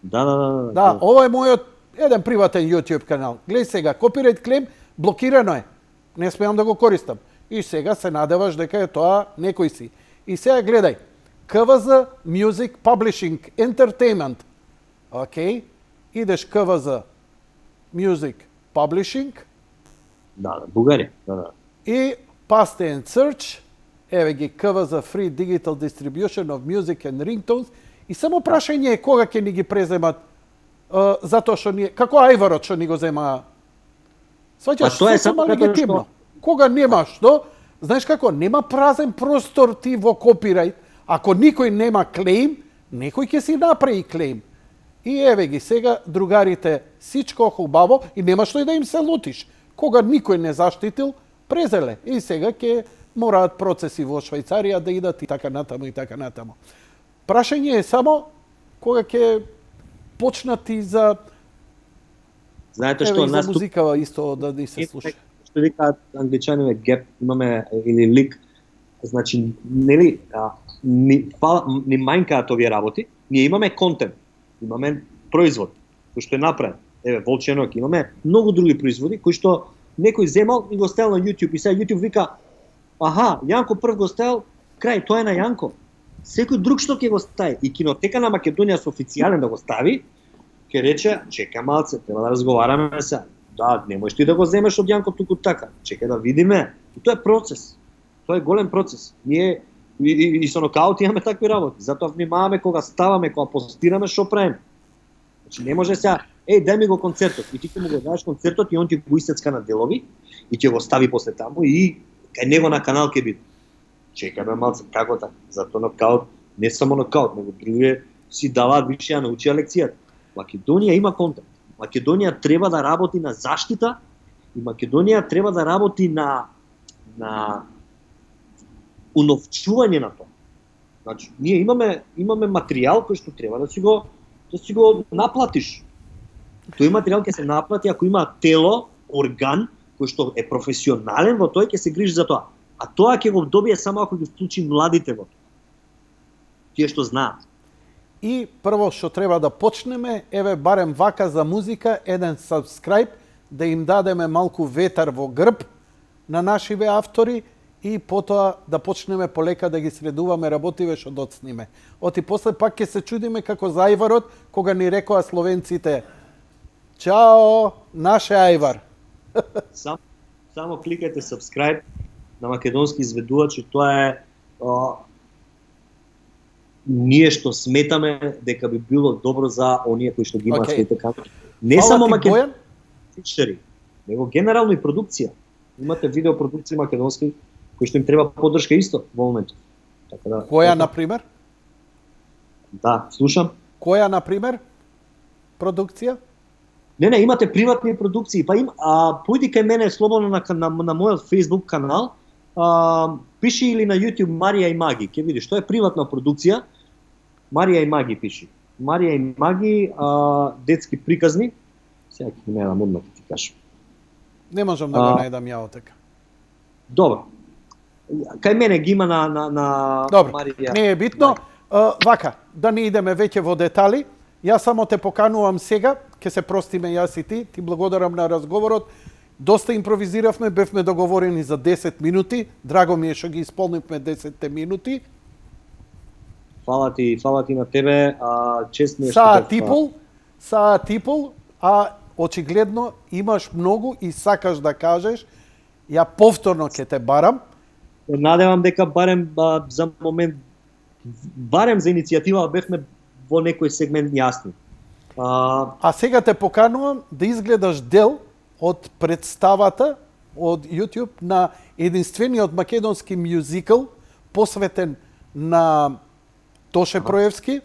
Да. Ова е мојот еден приватен YouTube канал. Гледај сега, copyright claim блокирано е. Не смеам да го користам. И сега се надеваш дека е тоа некој си. И сега гледај. КВЗ Music Publishing Entertainment. Океј. Идеш КВЗ Music Publishing. Да, Бугарија. Да. И Paste and Search. Еве ги КВЗ Free Digital Distribution of Music and Ringtones. И само прашање е кога ќе ни ги преземат затоа што ние, како ајварот што ни го зема. Сваќаш, тоа е само легитимно. Кога нема што, знаеш како, нема празен простор ти во копирајт. Ако никој нема клейм, некој ќе си направи клейм. И еве ги сега другарите сичко хубаво и нема што и да им се лутиш. Кога никој не заштитил, презеле. И сега ќе мораат процеси во Швајцарија да идат и така натаму. Прашање е само кога ќе почнати за знаете што нас за музика исто да ни се слуша. Што викаат англичаните геп, имаме или лик, значи нели ни мањкаат овие работи, ние имаме контент, имаме производ кој што е направен. Еве Волчја ноќ, имаме многу други производи кои што некој земал и го ставил на YouTube и сега YouTube вика аха, Јанко прв го ставил, крај, тоа е на Јанко. Секој друг што ќе го стави и кинотека на Македонија со официјален да го стави, ќе рече, чека малце, треба да разговараме сега. Да, не можеш ти да го земеш од Јанко туку така. Чекај да видиме. И тоа е процес. Тоа е голем процес. Ние и со нокаут имаме такви работи. Затоа внимаваме кога ставаме, кога постираме што правиме. Значи не може сега, дај ми го концертот и ти ќе му го дадеш концертот и он ќе го исцеска на делови и ќе го стави после таму и кај него на канал ќе биде. Чекај бе малце, како така? Затоа нокаут, не само нокаут, него други си даваат више, ја научија лекцијата. Македонија има контент. Македонија треба да работи на заштита и Македонија треба да работи на уновчување на тоа. Значи, ние имаме материјал кој што треба да си го наплатиш. Тој материјал ќе се наплати ако има тело, орган кој што е професионален во тоа ќе се грижи за тоа. А тоа ќе го добие само ако ги вклучи младите во тоа. Тие што знаат. И прво што треба да почнеме, еве барем вака за музика, еден subscribe, да им дадеме малку ветар во грб на нашиве автори и потоа да почнеме полека да ги средуваме работиве што доцниме. Оти после пак ќе се чудиме како за ајварот, кога ни рекоа словенците чао, наше ајвар. Само кликајте subscribe на македонски изведувачи, тоа е ние што сметаме дека би било добро за оние кои што ги имаат своите камери. Не само македонски, него генерално и продукција. Имате видеопродукција македонски кои што им треба поддршка исто во моментот. Така да. Која на пример? Да, слушам. Која на пример? Продукција? Не, имате приватни продукции, па појди кај мене слободно на мојот Facebook канал, пиши или на YouTube Марија и Маги, ќе видиш, тоа е приватна продукција, Марија и Маги пиши. Марија и Маги, детски приказни, сега ќе не дам одмah ти кажам. Не можам да го најдам ја отека. Добро. Кај мене ги има на Добро, Марија. не е битно. Вака, да не идеме веќе во детали. Јас само те поканувам сега, ќе се простиме јас и ти благодарам на разговорот. Доста импровизиравме, бевме договорени за 10 минути. Драго ми е што ги исполнивме 10 минути. Фала ти на тебе, чест ми е Саат и пол, а очигледно имаш многу и сакаш да кажеш. Ја повторно ќе те барам. Надевам дека барем за момент, барем за иницијатива бевме во некој сегмент јасни. А сега те поканувам да изгледаш дел од представата од YouTube на единствениот македонски мюзикл посветен на Тоше Проевски,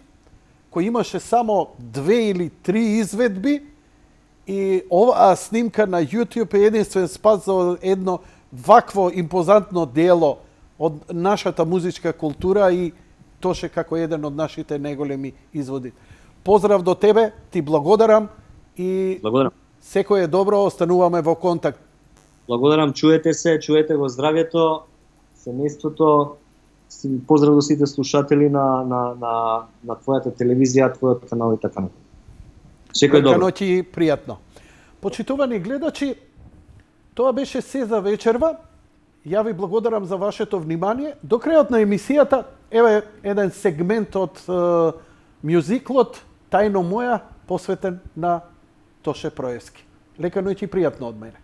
кој имаше само 2 или 3 изведби и оваа снимка на YouTube е единствен спас за едно вакво импозантно дело од нашата музичка култура и Тоше како еден од нашите најголеми изводи. Поздрав до тебе, ти благодарам и Благодарам. секој е добро, остануваме во контакт. Благодарам, чуете го здравјето, семејството. Поздрав до сите слушатели на твојата телевизија, твојот канал и така натаму. Секој добро. Ноќи пријатно. Почитувани гледачи, тоа беше се за вечерва. Ја ви благодарам за вашето внимание. До крајот на емисијата, еве еден сегмент од мюзиклот Тајно моја, посветен на Тоше Проевски. Лека ноќ и пријатно од мене.